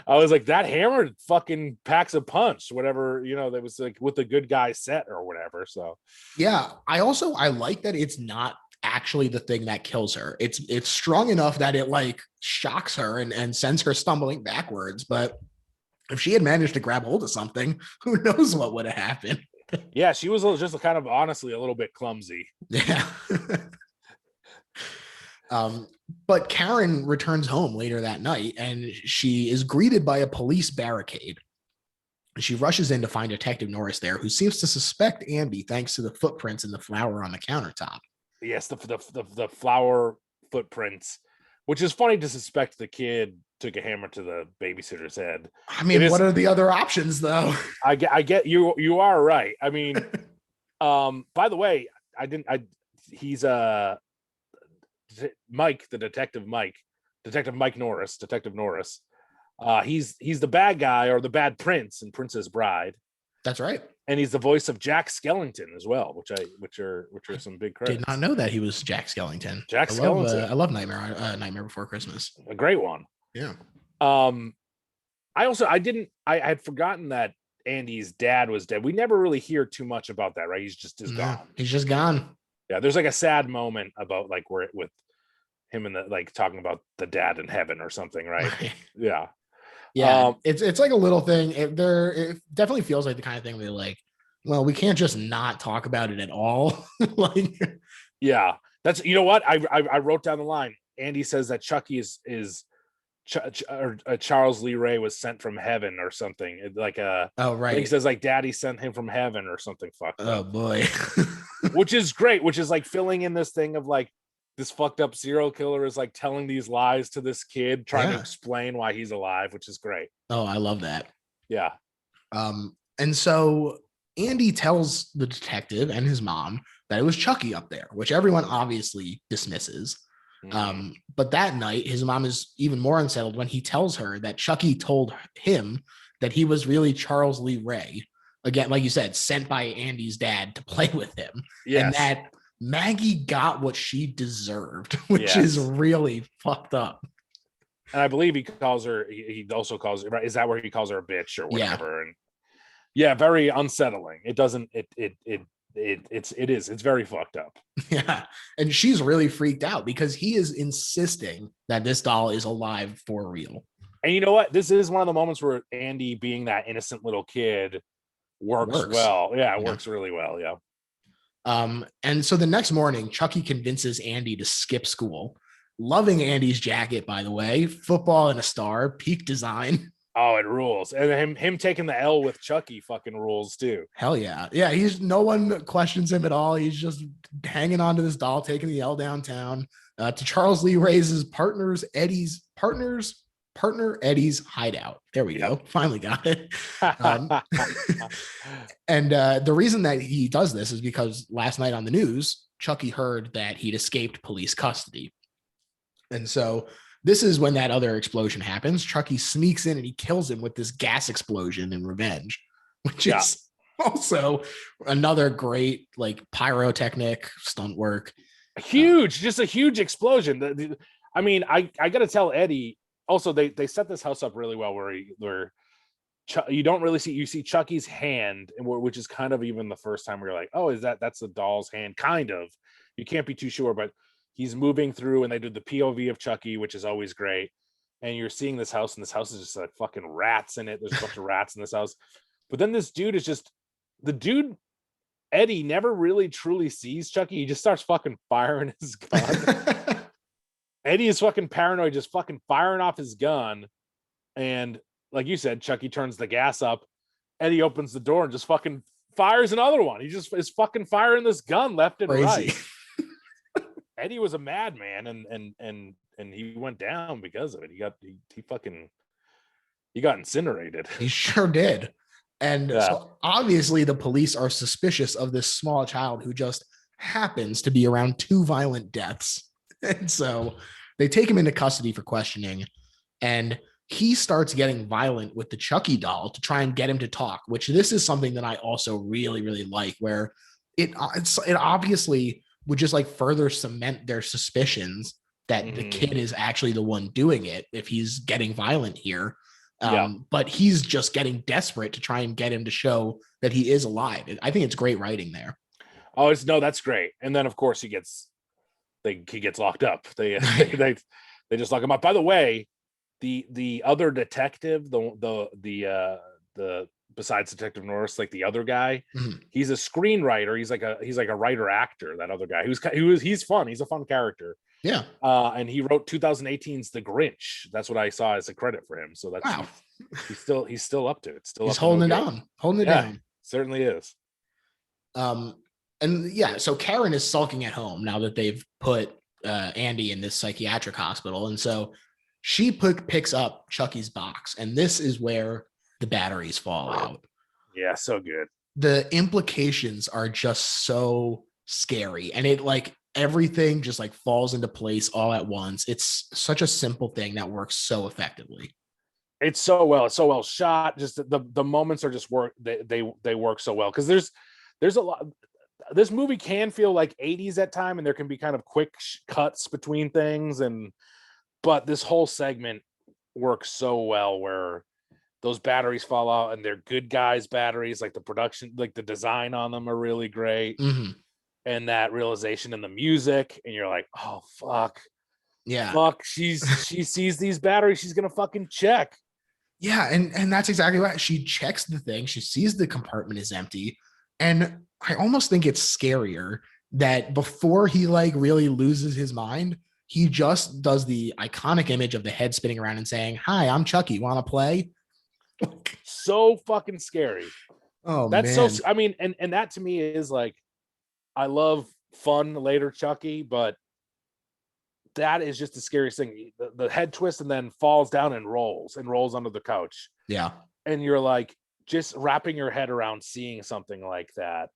I was like, that hammer fucking packs a punch, whatever, that was like with the good guy set or whatever. So yeah, I like that it's not actually the thing that kills her. It's strong enough that it like shocks her and sends her stumbling backwards. But if she had managed to grab hold of something, who knows what would have happened. Yeah, she was just kind of honestly a little bit clumsy. Yeah. But Karen returns home later that night, and she is greeted by a police barricade. She rushes in to find Detective Norris there, who seems to suspect Andy thanks to the footprints in the flour on the countertop. Yes, the flour footprints, which is funny to suspect the kid took a hammer to the babysitter's head. I mean, what are the other options, though? I get you. You are right. I mean, by the way, he's Mike, the detective Mike Norris. He's the bad guy or the bad prince in Princess Bride. That's right. And he's the voice of Jack Skellington as well, which are some big credits. Did not know that he was Jack Skellington. Skellington. I love Nightmare Before Christmas. A great one. Yeah. I had forgotten that Andy's dad was dead. We never really hear too much about that, right? He's just gone. He's just gone. Yeah, there's like a sad moment about like where with him and the like talking about the dad in heaven or something, right? Yeah. Yeah, it's like a little thing. It definitely feels like the kind of thing where like, well, we can't just not talk about it at all. Like, yeah, that's, you know what, I wrote down the line. Andy says that Chucky is Charles Lee Ray was sent from heaven or something. Like oh right, he says like Daddy sent him from heaven or something. Oh boy. Which is great. Which is like filling in this thing of like, this fucked up serial killer is like telling these lies to this kid, trying to explain why he's alive, which is great. Oh, I love that. Yeah. And so Andy tells the detective and his mom that it was Chucky up there, which everyone obviously dismisses. But that night, his mom is even more unsettled when he tells her that Chucky told him that he was really Charles Lee Ray. Again, like you said, sent by Andy's dad to play with him. Yes. And that Maggie got what she deserved, which is really fucked up. And I believe he also calls her, right? Is that where he calls her a bitch or whatever? Yeah. And very unsettling. It's very fucked up. Yeah. And she's really freaked out because he is insisting that this doll is alive for real. And you know what? This is one of the moments where Andy, being that innocent little kid, works well. Yeah, it works really well. Yeah. And so the next morning, Chucky convinces Andy to skip school. Loving Andy's jacket, by the way. Football and a star, peak design. Oh, it rules. And him taking the L with Chucky fucking rules too. Hell yeah. Yeah, no one questions him at all. He's just hanging on to this doll, taking the L downtown. To Charles Lee Ray's partner partner Eddie's hideout. There we go. Finally got it. And the reason that he does this is because last night on the news, Chucky heard that he'd escaped police custody. And so this is when that other explosion happens. Chucky sneaks in and he kills him with this gas explosion in revenge, which is also another great like pyrotechnic stunt work. Huge, just a huge explosion. I mean, I got to tell Eddie. Also, they set this house up really well, where you don't really see, you see Chucky's hand, which is kind of even the first time where you're like, oh, that's a doll's hand, kind of. You can't be too sure, but he's moving through, and they do the POV of Chucky, which is always great. And you're seeing this house, and this house is just like fucking rats in it. There's a bunch of rats in this house. But then this dude is just the dude. Eddie never really truly sees Chucky. He just starts fucking firing his gun. Eddie is fucking paranoid, just fucking firing off his gun. And like you said, Chucky turns the gas up. Eddie opens the door and just fucking fires another one. He just is fucking firing this gun left and right. Eddie was a madman, and he went down because of it. He got incinerated. He sure did. And so obviously the police are suspicious of this small child who just happens to be around 2 violent deaths. And so they take him into custody for questioning, and he starts getting violent with the Chucky doll to try and get him to talk, which this is something that I also really, really like, where it obviously would just like further cement their suspicions that the kid is actually the one doing it if he's getting violent here. But he's just getting desperate to try and get him to show that he is alive. I think it's great writing there. Oh, that's great. And then of course he gets locked up. They just lock him up. By the way, the other detective, the besides Detective Norris, like the other guy, he's a screenwriter. He's like a writer actor. That other guy, he's fun. He's a fun character. Yeah. And he wrote 2018's The Grinch. That's what I saw as a credit for him. So that's wow. He's still up to it. He's holding it down. Holding it down. Certainly is. And yeah, so Karen is sulking at home now that they've put Andy in this psychiatric hospital. And so she picks up Chucky's box, and this is where the batteries fall out. Yeah, so good. The implications are just so scary, and it like everything just like falls into place all at once. It's such a simple thing that works so effectively. It's so well shot. Just the moments are just work. They work so well, because there's a lot. This movie can feel like 80s at time, and there can be kind of quick cuts between things, but this whole segment works so well, where those batteries fall out, and they're good guys batteries. Like the production, like the design on them are really great. And that realization in the music, and you're like, oh fuck, she sees these batteries, she's gonna fucking check. Yeah, and that's exactly right. She checks the thing, she sees the compartment is empty, and I almost think it's scarier that before he like really loses his mind, he just does the iconic image of the head spinning around and saying, "Hi, I'm Chucky, want to play?" So fucking scary. Oh, that's man. So I mean, and that to me is like, I love fun later Chucky, but that is just the scariest thing. The head twist and then falls down and rolls under the couch. Yeah. And you're like, just wrapping your head around seeing something like that.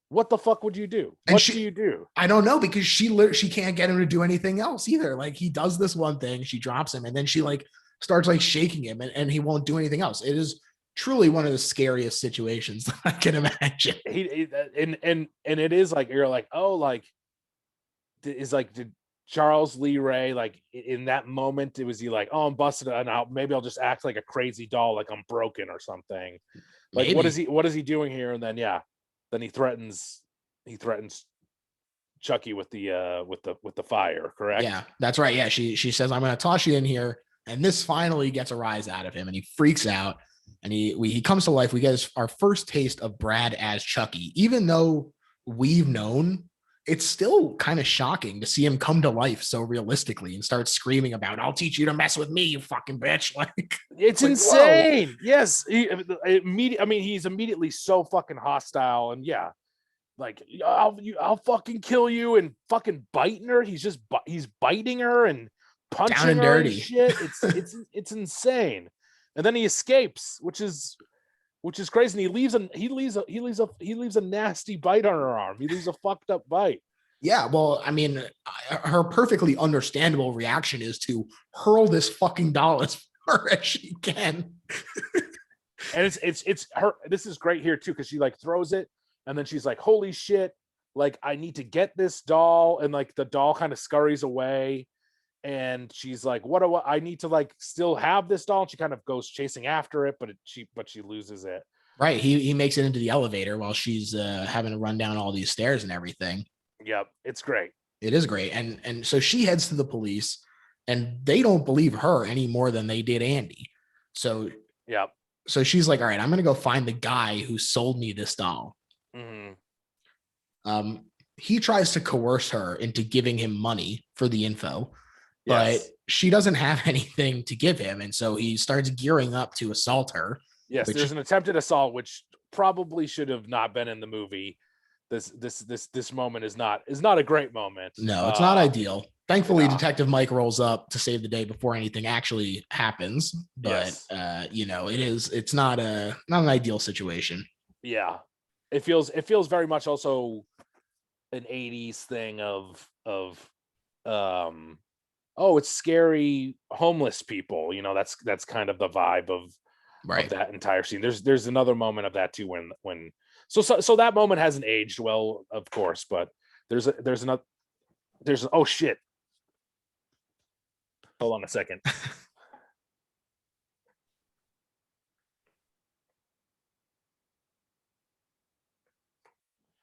What the fuck would you do? What do you do? I don't know, because she can't get him to do anything else either. Like he does this one thing, she drops him, and then she like starts like shaking him, and he won't do anything else. It is truly one of the scariest situations that I can imagine. And it is like, you're like, oh, like did Charles Lee Ray, like in that moment, it was he like, oh, I'm busted, and maybe I'll just act like a crazy doll, like I'm broken or something. Like maybe. What is he doing here? And then then he threatens Chucky with the fire, correct? Yeah, that's right. Yeah, she says, I'm gonna toss you in here, and this finally gets a rise out of him, and he freaks out. And he comes to life. We get our first taste of Brad as Chucky. Even though we've known, it's still kind of shocking to see him come to life so realistically and start screaming about, "I'll teach you to mess with me, you fucking bitch!" Like it's like, insane. Whoa. Yes, he's immediately so fucking hostile, and like I'll fucking kill you, and fucking biting her. He's biting her, and punching and her and dirty. shit. It's insane. And then he escapes, which is crazy. And he leaves a nasty bite on her arm. He leaves a fucked up bite. Yeah, well, I mean, her perfectly understandable reaction is to hurl this fucking doll as far as she can. And it's her. This is great here too, because she like throws it, and then she's like, "Holy shit! Like, I need to get this doll," and like the doll kind of scurries away, and she's like, "What do I need to like still have this doll?" And she kind of goes chasing after it, but she loses it. Right, he makes it into the elevator while she's having to run down all these stairs and everything. Yep, it's great. It is great, and so she heads to the police, and they don't believe her any more than they did Andy. So yep. So she's like, all right, I'm going to go find the guy who sold me this doll. Mm-hmm. He tries to coerce her into giving him money for the info, but Yes. she doesn't have anything to give him. And so he starts gearing up to assault her. Yes, there's an attempted assault, which probably should have not been in the movie. This moment is not a great moment. No, it's not ideal. Thankfully, Detective Mike rolls up to save the day before anything actually happens. But yes. It's not an ideal situation. Yeah, it feels very much also an 80s thing of it's scary homeless people. That's kind of the vibe of that entire scene. There's another moment of that too when so that moment hasn't aged well, of course, but there's oh shit. Hold on a second.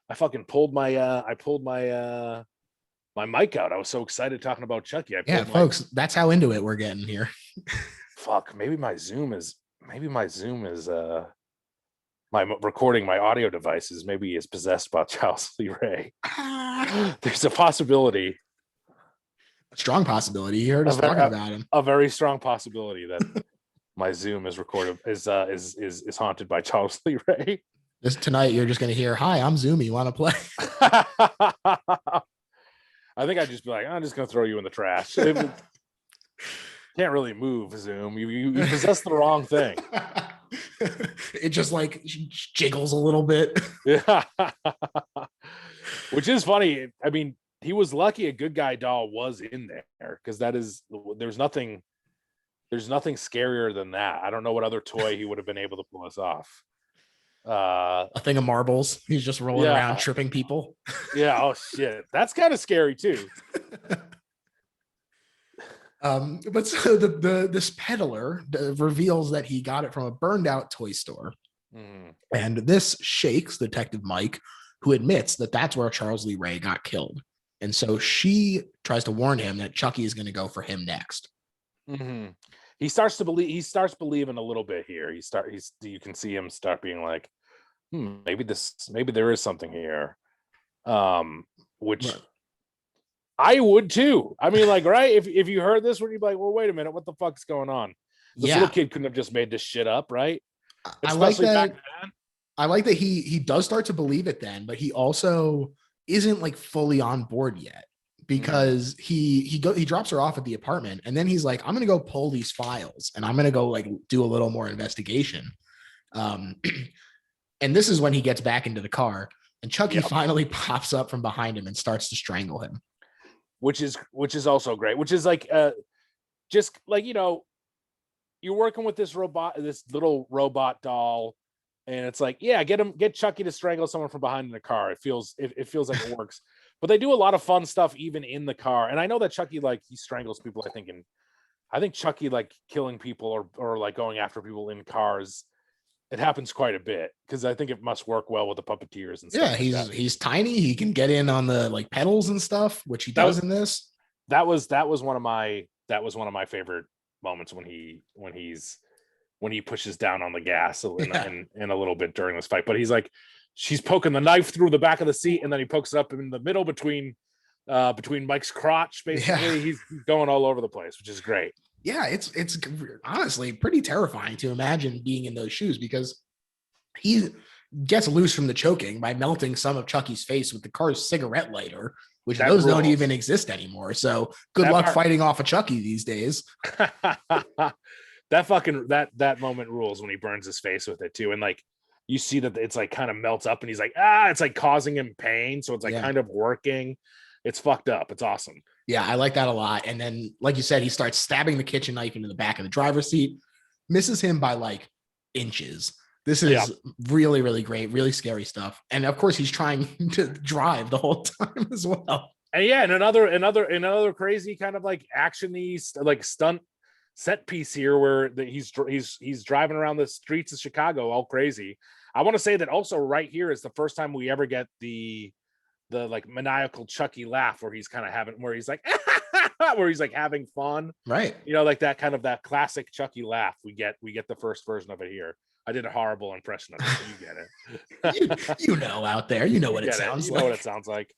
I fucking pulled my my mic out. I was so excited talking about Chucky. Folks, that's how into it we're getting here. Fuck, maybe my Zoom is my recording, my audio devices maybe is possessed by Charles Lee Ray. There's a possibility. A strong possibility. You heard us talking about him. A very strong possibility that my Zoom is recorded is haunted by Charles Lee Ray. Tonight you're just gonna hear, "Hi, I'm Zoomy. Want to play?" I think I'd just be like, "I'm just gonna throw you in the trash." Can't really move, Zoom. You possess the wrong thing. It just like jiggles a little bit. Yeah. Which is funny. I mean, he was lucky a good guy doll was in there, because there's nothing scarier than that. I don't know what other toy he would have been able to pull us off. A thing of marbles. He's just rolling around tripping people. Yeah. Oh shit. That's kind of scary too. But so this peddler reveals that he got it from a burned out toy store. And this shakes Detective Mike, who admits that that's where Charles Lee Ray got killed. And so she tries to warn him that Chucky is going to go for him next. He starts believing a little bit here. You can see him start being like, maybe there is something here. Which right. I would too. I mean, like, right? If you heard this, would you be like, well, wait a minute, what the fuck's going on? This little kid couldn't have just made this shit up, right? I like that. I like that he does start to believe it then, but he also isn't like fully on board yet, because he drops her off at the apartment, and then he's like, I'm gonna go pull these files and I'm gonna go like do a little more investigation. And this is when he gets back into the car, and Chucky finally pops up from behind him and starts to strangle him. Which is also great. Which is like just like, you're working with this little robot doll, and it's like, get Chucky to strangle someone from behind in the car. It feels like it works. But they do a lot of fun stuff even in the car. And I know that Chucky, like, he strangles people, I think Chucky, like, killing people or like going after people in cars, it happens quite a bit, because I think it must work well with the puppeteers and stuff. Yeah, he's tiny. He can get in on the like pedals and stuff, which he does in this. That was one of my favorite moments when he pushes down on the gas in a little bit during this fight. But he's like, she's poking the knife through the back of the seat, and then he pokes it up in the middle between Mike's crotch. Basically, he's going all over the place, which is great. Yeah, it's honestly pretty terrifying to imagine being in those shoes, because he gets loose from the choking by melting some of Chucky's face with the car's cigarette lighter. which That those don't rules. even exist anymore. So good That luck part- fighting off a Chucky these days. that moment rules when he burns his face with it too, and like you see that it's like kind of melts up, and he's like, it's like causing him pain, so it's like kind of working. It's fucked up. It's awesome. Yeah, I like that a lot. And then, like you said, he starts stabbing the kitchen knife into the back of the driver's seat, misses him by like inches. This is really, really great, really scary stuff. And of course, he's trying to drive the whole time as well. And yeah, and another crazy kind of like actiony like stunt set piece here where he's driving around the streets of Chicago all crazy. I want to say that also right here is the first time we ever get the like maniacal Chucky laugh where he's kind of having where he's like where he's like having fun, right? You know, like that kind of that classic Chucky laugh. We get the first version of it here. I did a horrible impression of it. You get it. you know, out there, you know what it sounds like. You know what it sounds like.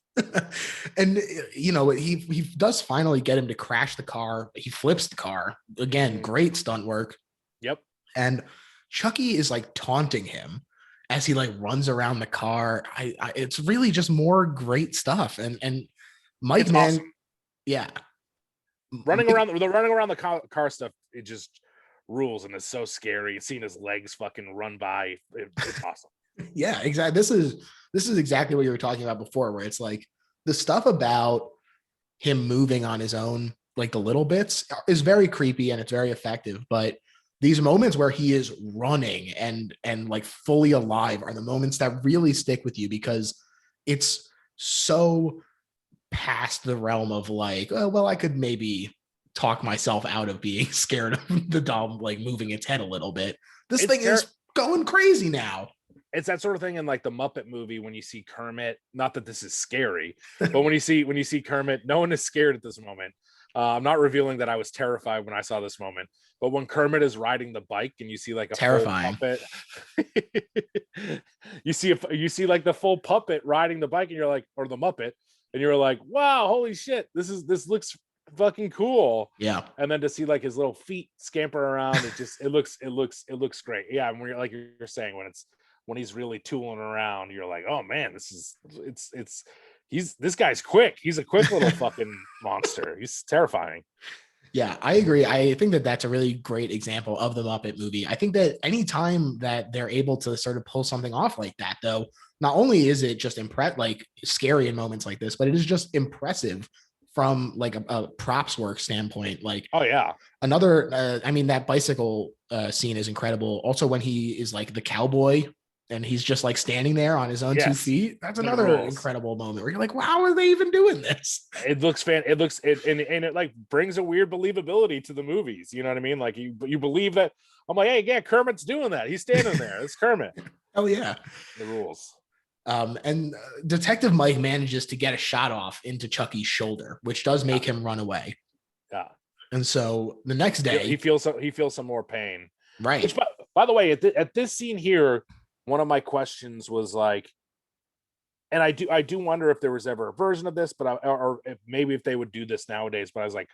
And you know, he does finally get him to crash the car. He flips the car again. Great stunt work. Yep. And Chucky is like taunting him as he like runs around the car. It's really just more great stuff. And Mike, man, awesome. Yeah, running around the car stuff, it just rules, and it's so scary. Seeing his legs fucking run by, it's awesome. Yeah, exactly. This is exactly what you were talking about before, where it's like the stuff about him moving on his own, like the little bits, is very creepy and it's very effective. But these moments where he is running and like fully alive are the moments that really stick with you, because it's so past the realm of like, oh, well, I could maybe talk myself out of being scared of the doll like moving its head a little bit. This thing is going crazy now. It's that sort of thing in like the Muppet movie when you see Kermit. Not that this is scary, but when you see Kermit, no one is scared at this moment. I'm not revealing that I was terrified when I saw this moment, but when Kermit is riding the bike and you see like a terrifying full puppet, you see like the full puppet riding the bike, and you're like, or the Muppet, and you're like, wow, holy shit, this looks fucking cool. Yeah. And then to see like his little feet scamper around, it looks great. Yeah, and when you're like you're saying, when he's really tooling around, you're like, oh man, this guy's quick. He's a quick little fucking monster. He's terrifying. Yeah, I agree. I think that that's a really great example of the Muppet movie. I think that anytime that they're able to sort of pull something off like that, though, not only is it just like scary in moments like this, but it is just impressive from like a props work standpoint. Like, oh yeah, another, I mean, that bicycle scene is incredible. Also, when he is like the cowboy and he's just like standing there on his own 2 feet. That's another incredible moment where you're like, wow, how are they even doing this? It looks it like brings a weird believability to the movies. You know what I mean? Like you believe that. I'm like, hey, yeah, Kermit's doing that. He's standing there. It's Kermit. Oh yeah. The rules. And Detective Mike manages to get a shot off into Chucky's shoulder, which does make him run away. Yeah. And so the next day he feels some more pain. Right. Which, by the way, at this scene here, one of my questions was like, and I do wonder if there was ever a version of this, but or maybe if they would do this nowadays. But I was like,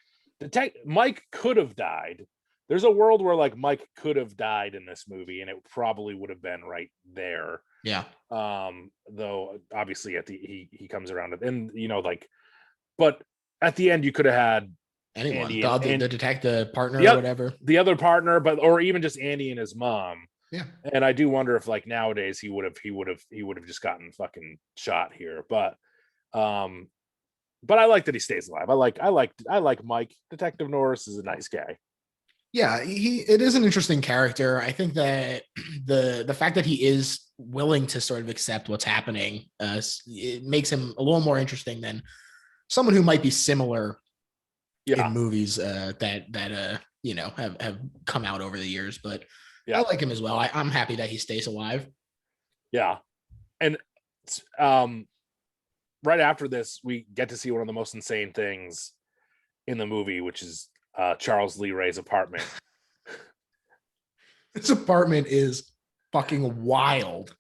Mike could have died. There's a world where like Mike could have died in this movie, and it probably would have been right there. Yeah. Though obviously he comes around it, and you know, like, but at the end you could have had anyone, the detective partner or whatever, the other partner, or even just Andy and his mom. Yeah. And I do wonder if like nowadays he would have just gotten fucking shot here. But I like that he stays alive. I like Mike. Detective Norris is a nice guy. Yeah, it is an interesting character. I think that the fact that he is willing to sort of accept what's happening, it makes him a little more interesting than someone who might be similar in movies that you know have come out over the years. But yeah, I like him as well. I'm happy that he stays alive. Yeah. And right after this, we get to see one of the most insane things in the movie, which is Charles Lee Ray's apartment. This apartment is fucking wild.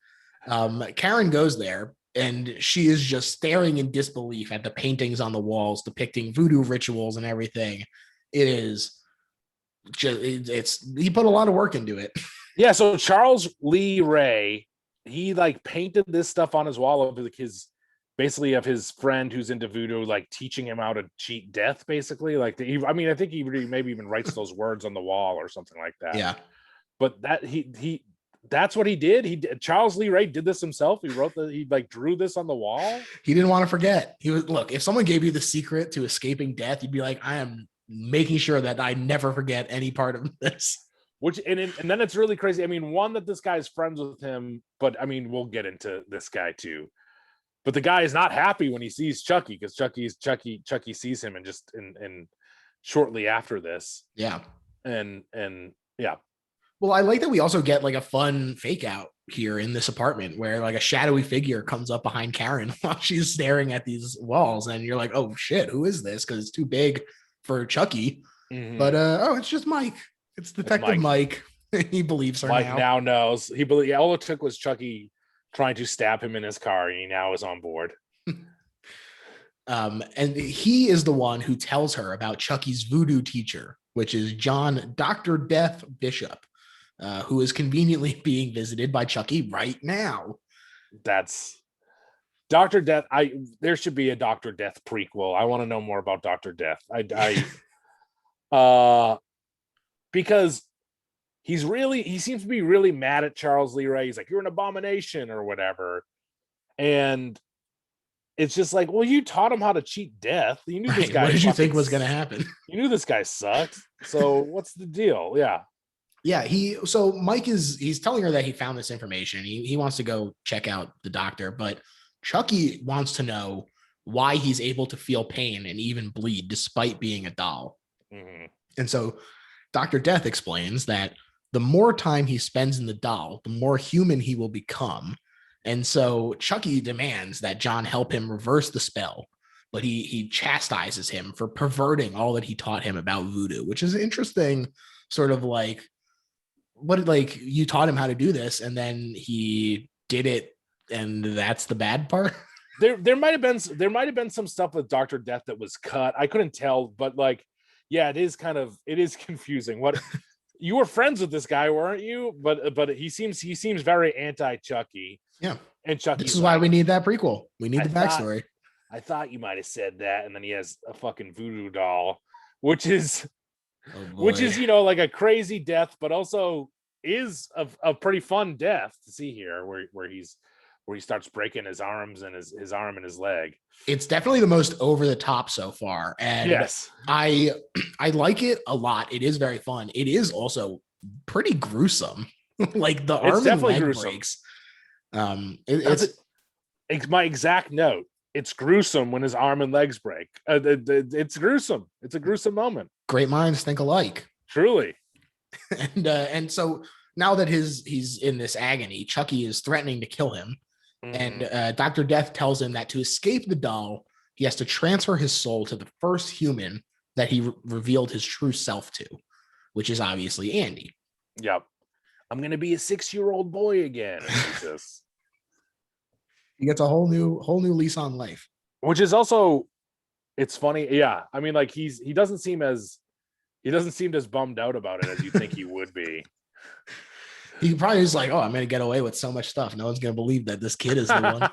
Karen goes there and she is just staring in disbelief at the paintings on the walls depicting voodoo rituals and everything. It is just, he put a lot of work into it. Yeah, so Charles Lee Ray, he like painted this stuff on his wall of like his basically of his friend who's into voodoo, like teaching him how to cheat death, basically. Like, I mean, I think he maybe even writes those words on the wall or something like that. Yeah. But that that's what he did. Charles Lee Ray did this himself. He like drew this on the wall. He didn't want to forget. He was, look, if someone gave you the secret to escaping death, you'd be like, I am making sure that I never forget any part of this. Which and then it's really crazy. I mean, one, that this guy's friends with him, but I mean, we'll get into this guy too. But the guy is not happy when he sees Chucky, because Chucky sees him and shortly after this. Yeah. And yeah. Well, I like that we also get like a fun fake out here in this apartment where like a shadowy figure comes up behind Karen while she's staring at these walls. And you're like, oh shit, who is this? Because it's too big for Chucky. Mm-hmm. But it's just Mike. It's Detective Mike. He believes her Mike now. now knows. All it took was Chucky trying to stab him in his car, and he now is on board. And he is the one who tells her about Chucky's voodoo teacher, which is John Dr. Death Bishop, who is conveniently being visited by Chucky right now. That's Dr. Death. There should be a Dr. Death prequel. I want to know more about Dr. Death. Because he seems to be really mad at Charles Lee Ray. He's like, you're an abomination or whatever. And it's just like, well, you taught him how to cheat death. You knew this guy. What did you think was going to happen? You knew this guy sucked. So what's the deal? Yeah. Yeah. So Mike he's telling her that he found this information. He wants to go check out the doctor, but Chucky wants to know why he's able to feel pain and even bleed despite being a doll. Mm-hmm. And so Dr. Death explains that the more time he spends in the doll, the more human he will become. And so Chucky demands that John help him reverse the spell, but he chastises him for perverting all that he taught him about voodoo, which is interesting. Sort of like, you taught him how to do this, and then he did it, and that's the bad part. There might have been some stuff with Dr. Death that was cut. I couldn't tell, but like, yeah, it is confusing. What you were friends with this guy, weren't you? But he seems very anti-Chucky. Yeah. And Chucky. This is why we need that prequel. We need the backstory. I thought you might have said that, and then he has a fucking voodoo doll, which is like a crazy death, but also is a pretty fun death to see here, where he starts breaking his arms and his arm and his leg. It's definitely the most over the top so far. And yes, I like it a lot. It is very fun. It is also pretty gruesome. Like the arm and leg breaks. It's my exact note. It's gruesome when his arm and legs break. It's gruesome. It's a gruesome moment. Great minds think alike. Truly. And so now that he's in this agony, Chucky is threatening to kill him. And Dr. Death tells him that to escape the doll, he has to transfer his soul to the first human that he revealed his true self to, which is obviously Andy. Yep. I'm going to be a 6-year-old boy again. He gets a whole new lease on life. Which is also, it's funny. Yeah. I mean, like he doesn't seem as bummed out about it as you think he would be. He probably is like, oh, I'm going to get away with so much stuff. No one's going to believe that this kid is the one.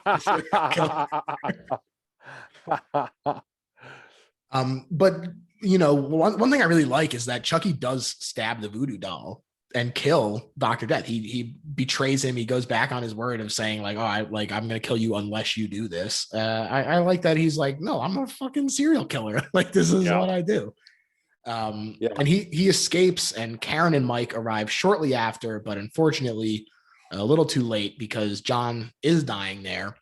But, one thing I really like is that Chucky does stab the voodoo doll and kill Dr. Death. He betrays him. He goes back on his word of saying like, oh, I'm going to kill you unless you do this. I like that he's like, no, I'm a fucking serial killer. Like, this is what I do. And he escapes, and Karen and Mike arrive shortly after, but unfortunately a little too late because John is dying there.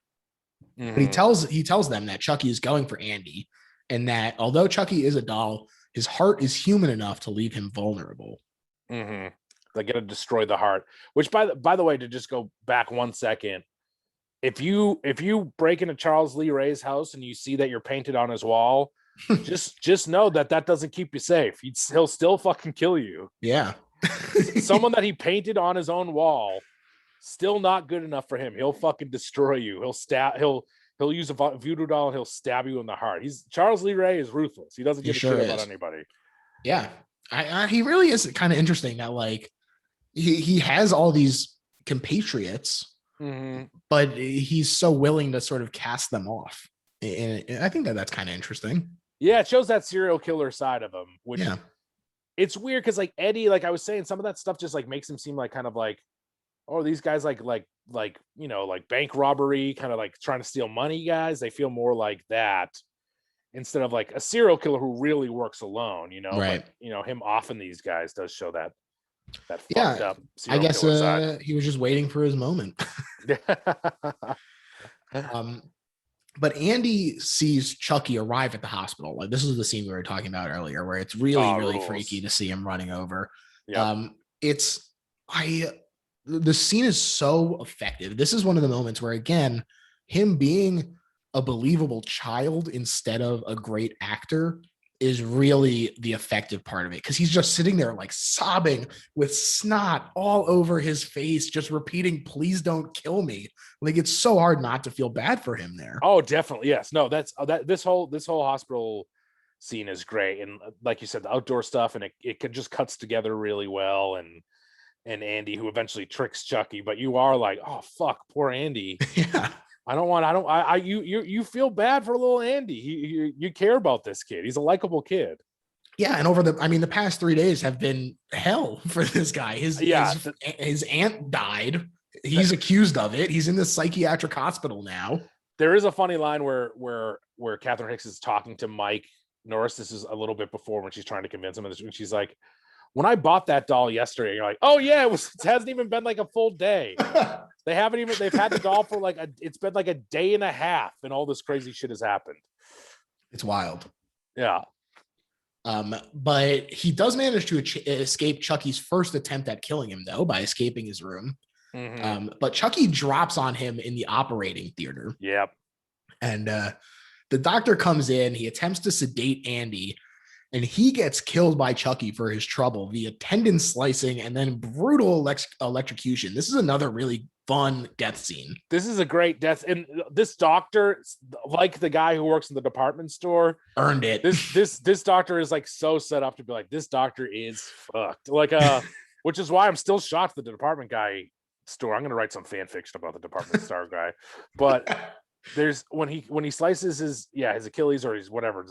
Mm-hmm. But he tells them that Chucky is going for Andy, and that although Chucky is a doll, his heart is human enough to leave him vulnerable. Mm-hmm. They're gonna destroy the heart. Which by the way, to just go back 1 second, if you break into Charles Lee Ray's house and you see that you're painted on his wall, just know that doesn't keep you safe. He'll still fucking kill you. Yeah. Someone that he painted on his own wall, still not good enough for him. He'll fucking destroy you. He'll use a voodoo doll and he'll stab you in the heart. Charles Lee Ray is ruthless. He doesn't give a shit about anybody. Yeah. He really is kind of interesting that like he has all these compatriots, but he's so willing to sort of cast them off. And I think that that's kind of interesting. Yeah, it shows that serial killer side of him, which Yeah. It's weird because like Eddie, like I was saying, some of that stuff just like makes him seem like kind of like, oh, these guys like like bank robbery, kind of like trying to steal money guys. They feel more like that instead of like a serial killer who really works alone, Right. But him offing these guys does show that fucked Yeah. up I serial guess killer side. he was just waiting for his moment. um, but Andy sees Chucky arrive at the hospital. Like this is the scene we were talking about earlier, where it's really, really rules. freaky to see him running over. Yep. The scene is so effective. This is one of the moments where, again, him being a believable child instead of a great actor is really the effective part of it, because he's just sitting there like sobbing with snot all over his face, just repeating, "Please don't kill me." Like it's so hard not to feel bad for him there. Oh, definitely. Yes. No, that's that this whole hospital scene is great. And like you said, the outdoor stuff, and it just cuts together really well. And Andy, who eventually tricks Chucky, but you are like, oh fuck, poor Andy. Yeah. You feel bad for little Andy. You care about this kid. He's a likable kid. Yeah, and the past 3 days have been hell for this guy. His aunt died. He's accused of it. He's in the psychiatric hospital now. There is a funny line where Catherine Hicks is talking to Mike Norris. This is a little bit before when she's trying to convince him of this. And she's like, when I bought that doll yesterday, you're like, oh yeah, it hasn't even been like a full day. They've had the doll for it's been like a day and a half, and all this crazy shit has happened. It's wild. Yeah. But he does manage to escape Chucky's first attempt at killing him, though, by escaping his room. But Chucky drops on him in the operating theater. Yep. And the doctor comes in. He attempts to sedate Andy, and he gets killed by Chucky for his trouble via tendon slicing and then brutal electrocution. This is another really fun death scene. This is a great death. And this doctor, like the guy who works in the department store, earned it. This doctor is like so set up to be like, this doctor is fucked. Like, which is why I'm still shocked that the department guy store. I'm going to write some fan fiction about the department store guy. But there's when he slices his Achilles or his whatever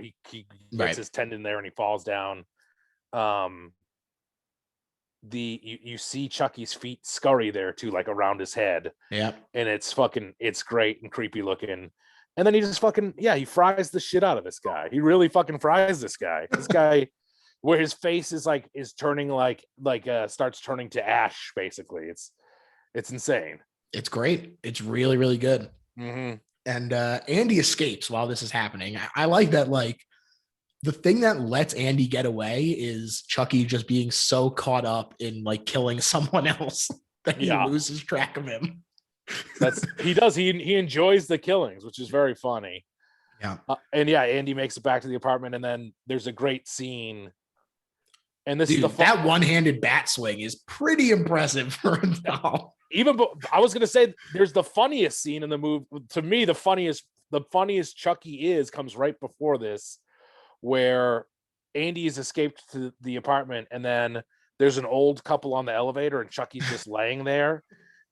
he gets his tendon there and he falls down. You see Chucky's feet scurry there too, like around his head. Yeah. And it's great and creepy looking. And then he just he fries the shit out of this guy. He really fucking fries this guy. This guy where his face is turning starts turning to ash, basically. It's insane. It's great. It's really, really good. Mm-hmm. And Andy escapes while this is happening. I like that. Like, the thing that lets Andy get away is Chucky just being so caught up in like killing someone else that he loses track of him. He enjoys the killings, which is very funny. Yeah. Andy makes it back to the apartment, and then there's a great scene. And this is that one-handed bat swing is pretty impressive for a doll. I was gonna say there's the funniest scene in the movie. To me, the funniest Chucky comes right before this, where Andy has escaped to the apartment, and then there's an old couple on the elevator, and Chucky's just laying there,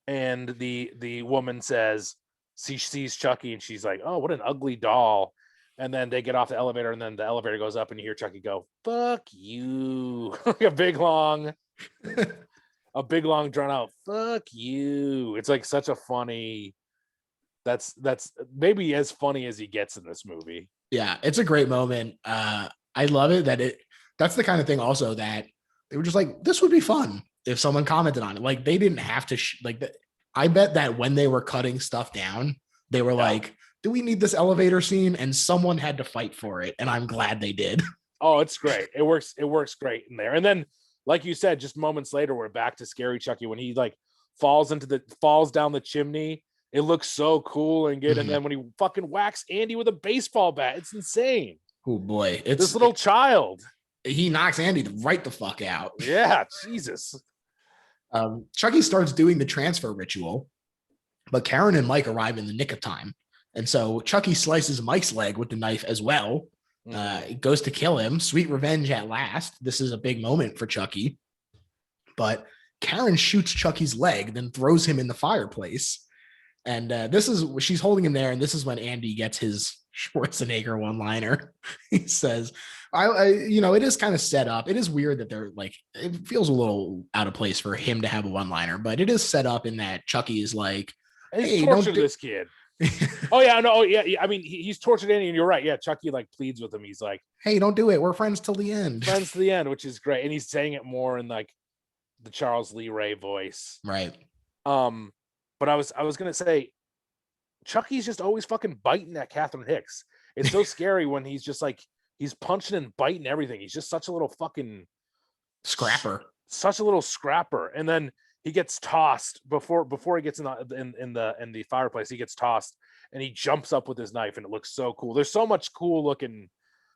and the woman says she sees Chucky, and she's like, "Oh, what an ugly doll." And then they get off the elevator, and then the elevator goes up, and you hear Chucky go, "Fuck you." Like a big long drawn out "fuck you." It's like such a funny, that's maybe as funny as he gets in this movie. Yeah, it's a great moment. I love it that's the kind of thing also that they were just like, this would be fun if someone commented on it. Like, they didn't have to I bet that when they were cutting stuff down, they were like, do we need this elevator scene? And someone had to fight for it, and I'm glad they did. Oh, it's great. It works great in there. And then, like you said, just moments later, we're back to Scary Chucky when he like falls down the chimney. It looks so cool and good. Mm-hmm. And then when he fucking whacks Andy with a baseball bat, it's insane. Oh boy, it's this little child. He knocks Andy right the fuck out. Yeah, Jesus. Chucky starts doing the transfer ritual, but Karen and Mike arrive in the nick of time. And so Chucky slices Mike's leg with the knife as well. It goes to kill him. Sweet revenge at last. This is a big moment for Chucky. But Karen shoots Chucky's leg, then throws him in the fireplace. And she's holding him there. And this is when Andy gets his Schwarzenegger one-liner. He says, it is kind of set up. It is weird that they're like, it feels a little out of place for him to have a one-liner, but it is set up in that Chucky is like, he's tortured this kid. Oh yeah, no, yeah. I mean, he's tortured Andy, and you're right. Yeah, Chucky like pleads with him. He's like, "Hey, don't do it. We're friends till the end." Friends to the end, which is great, and he's saying it more in like the Charles Lee Ray voice, right? But I was gonna say, Chucky's just always fucking biting at Catherine Hicks. It's so scary when he's just like he's punching and biting everything. He's just such a little fucking scrapper, and then he gets tossed before he gets in the fireplace. He gets tossed and he jumps up with his knife, and it looks so cool. There's so much cool looking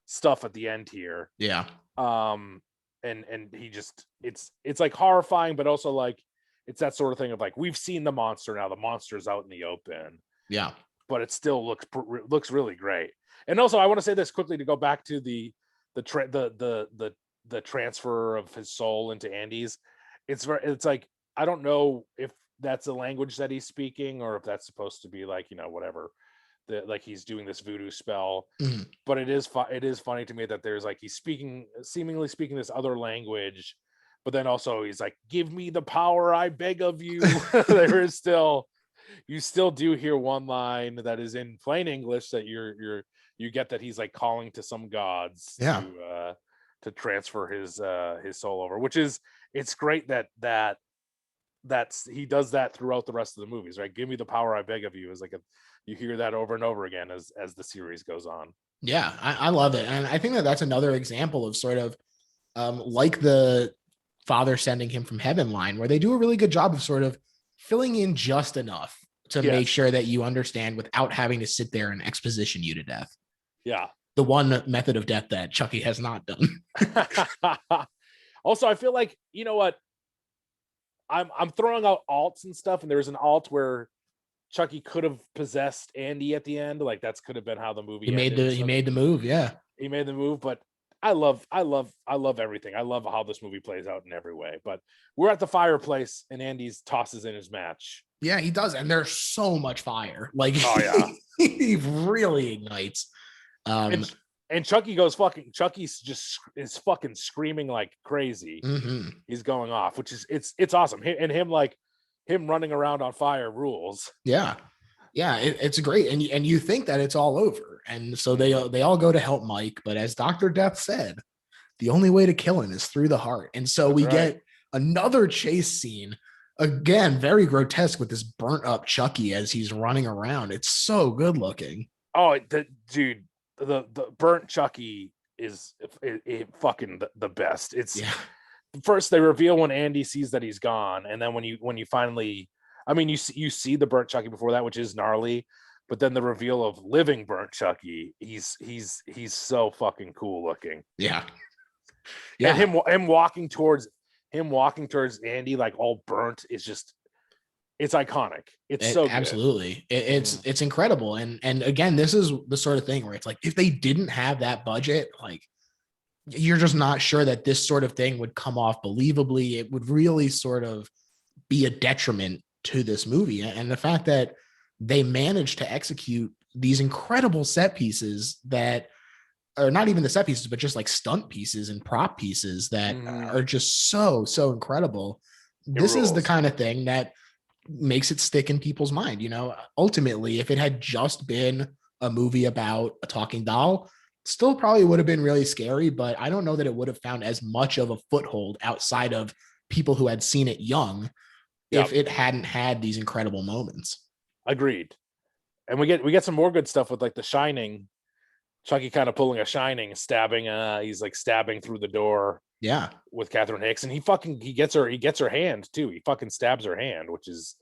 stuff at the end here. Yeah. And he just it's like horrifying, but also like it's that sort of thing of like we've seen the monster now. The monster's out in the open. Yeah. But it still looks really great. And also, I want to say this quickly to go back to the transfer of his soul into Andy's. It's like, I don't know if that's a language that he's speaking or if that's supposed to be like, whatever, like he's doing this voodoo spell. Mm-hmm. But it is funny to me that there's like he's seemingly speaking this other language, but then also he's like, "Give me the power, I beg of you." There is still, you still do hear one line that is in plain English that you get that he's like calling to some gods to transfer his soul over, which is, it's great that's he does that throughout the rest of the movies, right? "Give me the power, I beg of you" is like you hear that over and over again as the series goes on. Yeah, I love it. And I think that's another example of sort of like the Father sending him from heaven line, where they do a really good job of sort of filling in just enough to make sure that you understand without having to sit there and exposition you to death. Yeah. The one method of death that Chucky has not done. Also, I feel like, you know what? I'm throwing out alts and stuff, and there's an alt where Chucky could have possessed Andy at the end. Like that's could have been how the movie ended. He made the move. Yeah. He made the move, but I love everything. I love how this movie plays out in every way. But we're at the fireplace and Andy's tosses in his match. Yeah, he does. And there's so much fire. Like, oh yeah, he really ignites. And Chucky goes fucking. Chucky's just is fucking screaming like crazy. Mm-hmm. He's going off, which is it's awesome. And him running around on fire rules. Yeah, it's great. And you think that it's all over, and so they all go to help Mike. But as Dr. Death said, the only way to kill him is through the heart. And so we get another chase scene. Again, very grotesque with this burnt up Chucky as he's running around. It's so good looking. Oh, dude, the burnt Chucky is fucking the best. It's first they reveal when Andy sees that he's gone, and then when you finally, I mean, you see the burnt Chucky before that, which is gnarly, but then the reveal of living burnt Chucky, he's so fucking cool looking. Yeah. And him walking towards Andy like all burnt is just, it's iconic. It's so good. Absolutely. It's incredible. And again, this is the sort of thing where it's like, if they didn't have that budget, like you're just not sure that this sort of thing would come off believably. It would really sort of be a detriment to this movie. And the fact that they managed to execute these incredible set pieces that are not even the set pieces, but just like stunt pieces and prop pieces that are just so incredible. This is the kind of thing that makes it stick in people's mind. Ultimately, if it had just been a movie about a talking doll, still probably would have been really scary, but I don't know that it would have found as much of a foothold outside of people who had seen it young if it hadn't had these incredible moments. Agreed. And we get some more good stuff with like The Shining. Chucky kind of pulling a Shining, stabbing. He's like stabbing through the door. Yeah, with Catherine Hicks, and he gets her hand too. He fucking stabs her hand, which is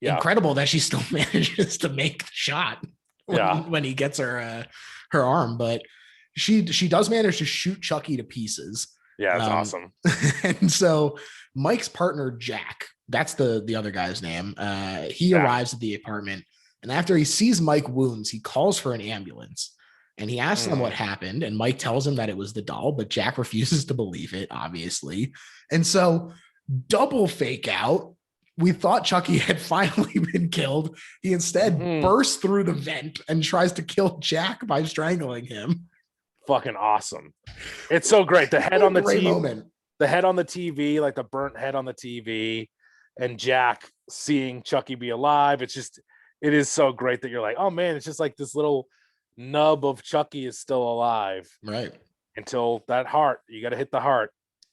incredible that she still manages to make the shot when he gets her arm. But she does manage to shoot Chucky to pieces. Yeah, it's awesome. And so Mike's partner Jack, that's the other guy's name. He arrives at the apartment, and after he sees Mike wounds, he calls for an ambulance. And he asks them what happened, and Mike tells him that it was the doll, but Jack refuses to believe it, obviously. And so double fake out. We thought Chucky had finally been killed. He instead bursts through the vent and tries to kill Jack by strangling him. Fucking awesome. It's so great. The head on the TV, moment. The head on the TV, like the burnt head on the TV, and Jack seeing Chucky be alive. It is so great that you're like, oh man, it's just like this little nub of Chucky is still alive. Right. Until that heart, you got to hit the heart.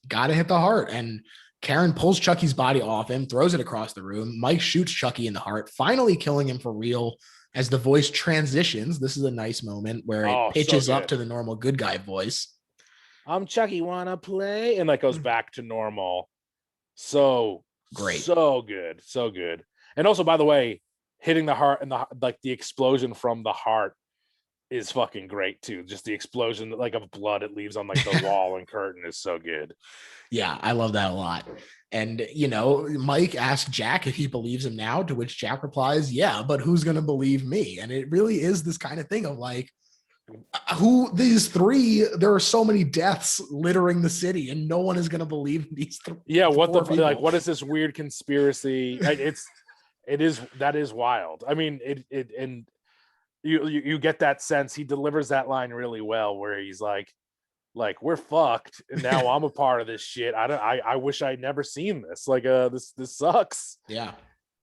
Got to hit the heart. And Karen pulls Chucky's body off him, throws it across the room. Mike shoots Chucky in the heart, finally killing him for real as the voice transitions. This is a nice moment where it pitches up to the normal good guy voice. I'm Chucky, wanna play? And that goes back to normal. So great. So good. So good. And also, by the way, hitting the heart and the explosion from the heart is fucking great too. Just the explosion like of blood it leaves on like the wall and curtain is so good. Yeah, I love that a lot. And, you know, Mike asks Jack if he believes him now, to which Jack replies, yeah, but who's going to believe me? And it really is this kind of thing of like, these three, there are so many deaths littering the city and no one is going to believe these three. Yeah, what is this weird conspiracy? That is wild. I mean, and you get that sense. He delivers that line really well where he's like we're fucked and now I'm a part of this shit. I wish I'd never seen this. Like this sucks. Yeah.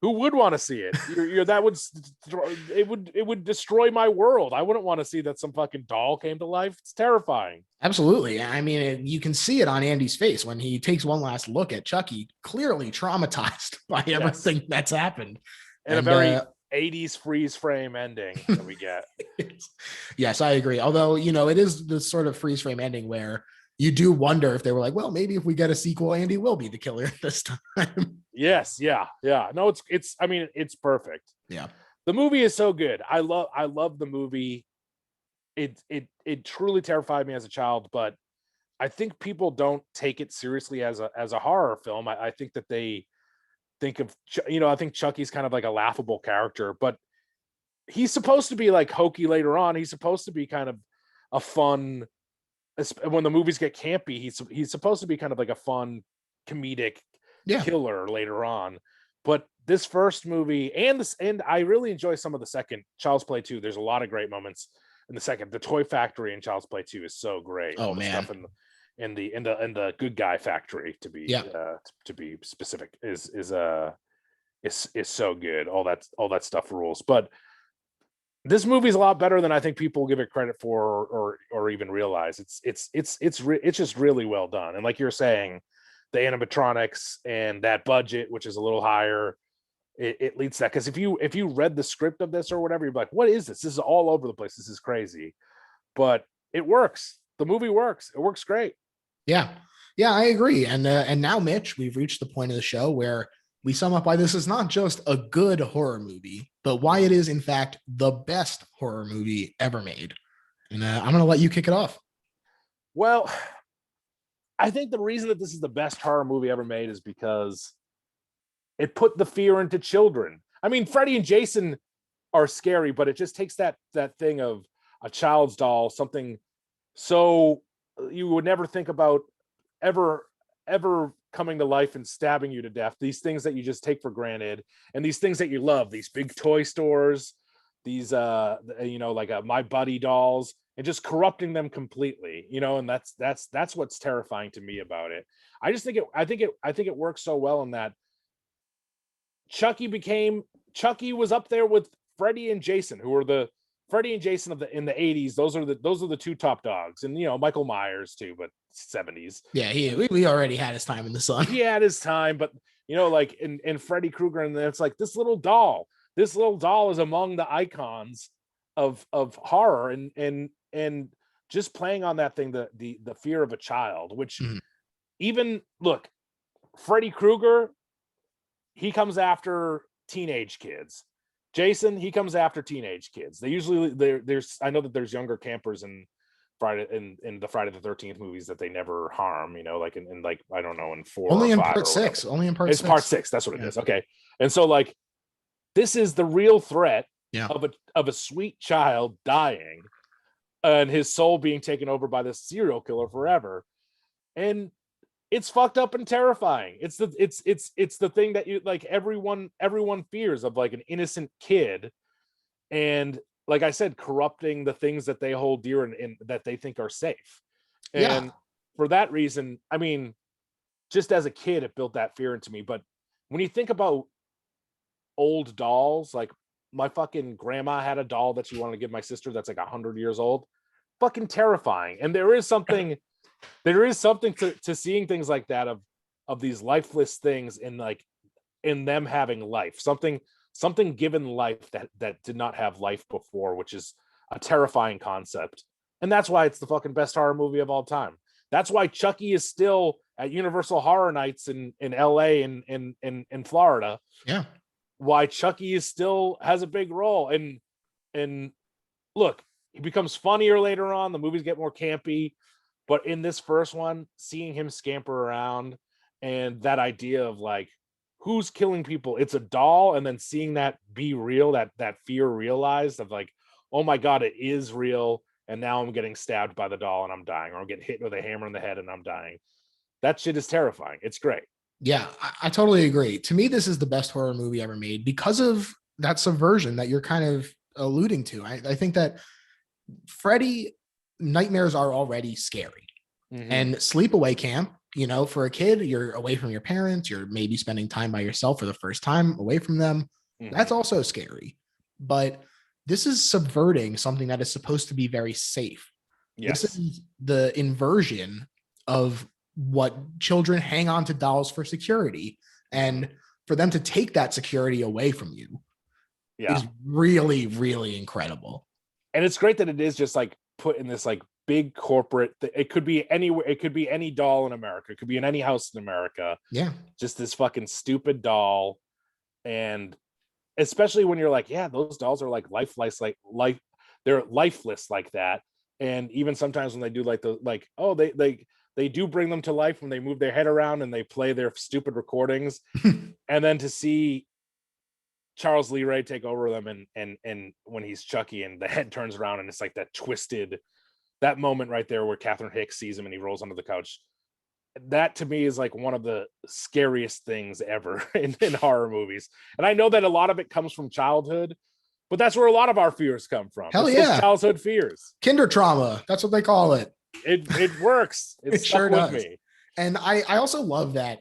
Who would want to see it? It would destroy my world. I wouldn't want to see that some fucking doll came to life. It's terrifying. Absolutely. I mean, you can see it on Andy's face when he takes one last look at Chucky, clearly traumatized by everything that's happened. And a very 80s freeze frame ending that we get. Yes, I agree. Although, you know, it is the sort of freeze frame ending where you do wonder if they were like, well, maybe if we get a sequel, Andy will be the killer this time. Yes. Yeah. No, it's perfect. Yeah. The movie is so good. I love the movie. It truly terrified me as a child, but I think people don't take it seriously as a horror film. I think that they think of, I think Chucky's kind of like a laughable character, but he's supposed to be like hokey later on. He's supposed to be kind of a fun, when the movies get campy, he's supposed to be kind of like a fun comedic killer later on. But this first movie and I really enjoy some of the second, Child's Play 2. There's a lot of great moments in the second. The toy factory in Child's Play 2 is so great. Oh man. Stuff in the good guy factory to be specific is so good. All that stuff rules. But this movie's a lot better than I think people give it credit for or even realize. It's just really well done. And like you're saying, the animatronics and that budget, which is a little higher, it leads to that. Because if you read the script of this or whatever, you're like, what is this? This is all over the place. This is crazy. But it works. The movie works. It works great. Yeah, I agree. And now, Mitch, we've reached the point of the show where we sum up why this is not just a good horror movie, but why it is, in fact, the best horror movie ever made. And I'm going to let you kick it off. Well, I think the reason that this is the best horror movie ever made is because it put the fear into children. I mean, Freddy and Jason are scary, but it just takes that thing of a child's doll, something so you would never think about ever coming to life and stabbing you to death. These things that you just take for granted, and these things that you love, these big toy stores, these My Buddy dolls, and just corrupting them completely, and that's what's terrifying to me about it. I think it works so well in that Chucky was up there with Freddy and Jason, who were the Freddy and Jason in the 80s. Those are the two top dogs, and Michael Myers too, but 70s. Yeah, we already had his time in the sun. He had his time, but like in Freddy Krueger, and it's like this little doll is among the icons of horror, and just playing on that thing, the fear of a child, which even look, Freddy Krueger, he comes after teenage kids. Jason, he comes after teenage kids. They usually there's I know that there's younger campers in the Friday the 13th movies that they never harm, like in like, I don't know, in 4 only or in 5 part 6. Only in part 6. It's part 6. That's what it is. Okay. And so like this is the real threat of a sweet child dying and his soul being taken over by this serial killer forever. And it's fucked up and terrifying. It's the thing that you like everyone fears of, like an innocent kid, and like I said, corrupting the things that they hold dear and that they think are safe. Yeah. And for that reason, I mean, just as a kid, it built that fear into me. But when you think about old dolls, like my fucking grandma had a doll that she wanted to give my sister that's like 100 years old. Fucking terrifying. And there is something to seeing things like that of these lifeless things in like in them having life. Something given life that did not have life before, which is a terrifying concept. And that's why it's the fucking best horror movie of all time. That's why Chucky is still at Universal Horror Nights in LA and in Florida. Yeah. Why Chucky is still has a big role. And look, he becomes funnier later on. The movies get more campy. But in this first one, seeing him scamper around and that idea of like, who's killing people? It's a doll. And then seeing that be real, that fear realized of like, oh my God, it is real. And now I'm getting stabbed by the doll and I'm dying, or I'm getting hit with a hammer in the head and I'm dying. That shit is terrifying. It's great. Yeah, I totally agree. To me, this is the best horror movie ever made because of that subversion that you're kind of alluding to. I think that Freddy nightmares are already scary. Mm-hmm. And sleepaway camp, you know, for a kid, you're away from your parents, you're maybe spending time by yourself for the first time away from them. Mm-hmm. That's also scary. But this is subverting something that is supposed to be very safe. Yes. This is the inversion of what children hang on to dolls for security. And for them to take that security away from you is really, really incredible. And it's great that it is just like put in this like big corporate, it could be anywhere, it could be any doll in America, it could be in any house in America. Yeah. Just this fucking stupid doll. And especially when you're like, yeah, those dolls are like lifeless, they're lifeless like that. And even sometimes when they do like the like, oh, they do bring them to life when they move their head around and they play their stupid recordings. And then to see Charles Lee Ray take over them and when he's Chucky and the head turns around and it's like that moment right there where Catherine Hicks sees him and he rolls onto the couch. That to me is like one of the scariest things ever in horror movies. And I know that a lot of it comes from childhood, but that's where a lot of our fears come from. Hell yeah. Childhood fears. Kinder trauma. That's what they call it. It works. It sure does. Me. And I also love that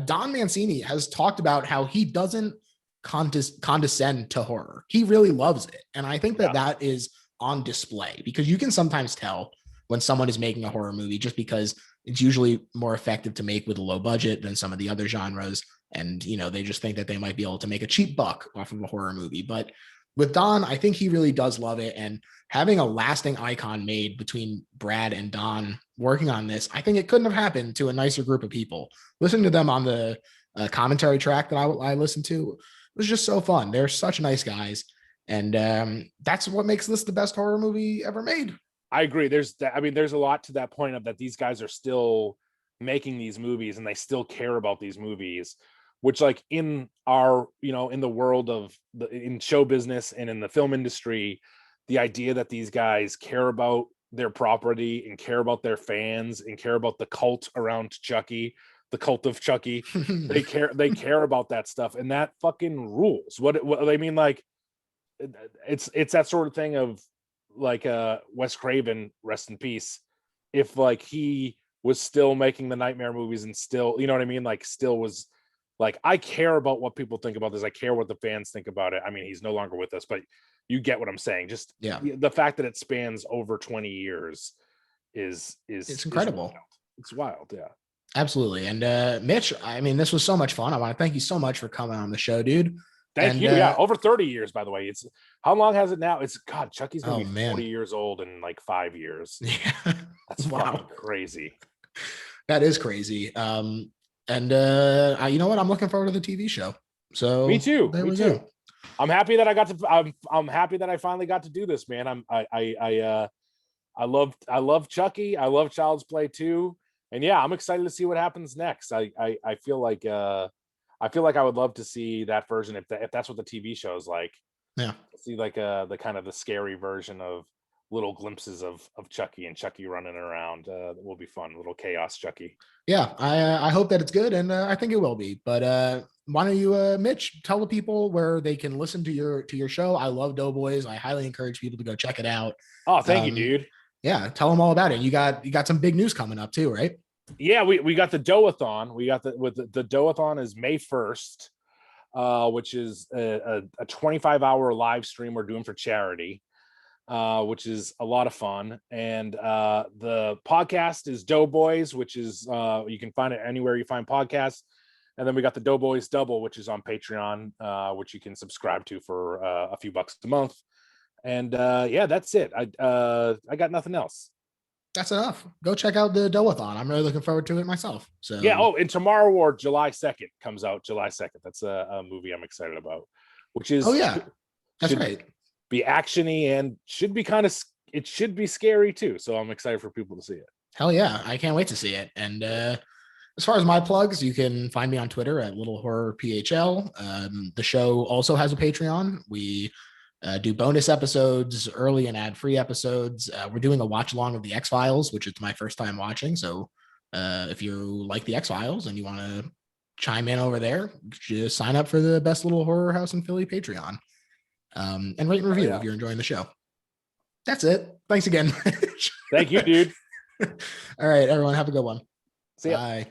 Don Mancini has talked about how he doesn't condescend to horror. He really loves it. And I think that is on display because you can sometimes tell when someone is making a horror movie just because it's usually more effective to make with a low budget than some of the other genres. And, you know, they just think that they might be able to make a cheap buck off of a horror movie. But with Don, I think he really does love it. And having a lasting icon made between Brad and Don working on this, I think it couldn't have happened to a nicer group of people. Listening to them on the commentary track that I listened to was just so fun. They're such nice guys. And that's what makes this the best horror movie ever made. I agree. There's a lot to that point of that these guys are still making these movies and they still care about these movies, which like in our, you know, in the world of in show business and in the film industry, the idea that these guys care about their property and care about their fans and care about the cult around Chucky, the cult of Chucky, they care about that stuff. And that fucking rules. What I mean, like it's that sort of thing of like Wes Craven, rest in peace, if like he was still making the Nightmare movies and still, you know what I mean, like still was like, I care about what people think about this, I care what the fans think about it. I mean, he's no longer with us, but you get what I'm saying. Just the fact that it spans over 20 years is it's incredible. It's wild. Yeah, absolutely. And Mitch, I mean, this was so much fun. I want to thank you so much for coming on the show, dude. Thank you. Yeah, over 30 years, by the way. It's how long has it now? It's God, Chucky's gonna be 40 years old in like 5 years. Yeah, that's fucking crazy. That is crazy. And you know what? I'm looking forward to the TV show. So me too. There we go. I'm happy that I got to. I'm happy that I finally got to do this, man. I love Chucky. I love Child's Play 2, and yeah, I'm excited to see what happens next. I feel like I would love to see that version if that's what the TV show is like. Yeah, see like the kind of the scary version of little glimpses of Chucky and Chucky running around. That will be fun. Little chaos Chucky. Yeah, I hope that it's good, and I think it will be. But why don't you, Mitch, tell the people where they can listen to your show? I love Doughboys. I highly encourage people to go check it out. Oh, thank you, dude. Yeah, tell them all about it. You got some big news coming up too, right? Yeah, we got the Doughathon. We got the Doughathon is May 1st, which is a 25-hour live stream we're doing for charity, which is a lot of fun. And the podcast is Doughboys, which is you can find it anywhere you find podcasts. And then we got the Doughboys Double, which is on Patreon, which you can subscribe to for a few bucks a month. And yeah, that's it. I got nothing else. That's enough. Go check out the Doughboys-thon. I'm really looking forward to it myself. So yeah. Oh, and tomorrow or July 2nd comes out. July 2nd. That's a movie I'm excited about. Which is that's right. Be actiony and should be it should be scary too. So I'm excited for people to see it. Hell yeah, I can't wait to see it. And as far as my plugs, you can find me on Twitter at Little Horror PHL. The show also has a Patreon. We do bonus episodes, early and ad-free episodes. We're doing a watch along of the X-Files, which is my first time watching. So if you like the X-Files and you want to chime in over there, just sign up for the Best Little Horror House in Philly Patreon. And rate and review if you're enjoying the show. That's it. Thanks again. Thank you, dude. All right, everyone, have a good one. See ya. Bye.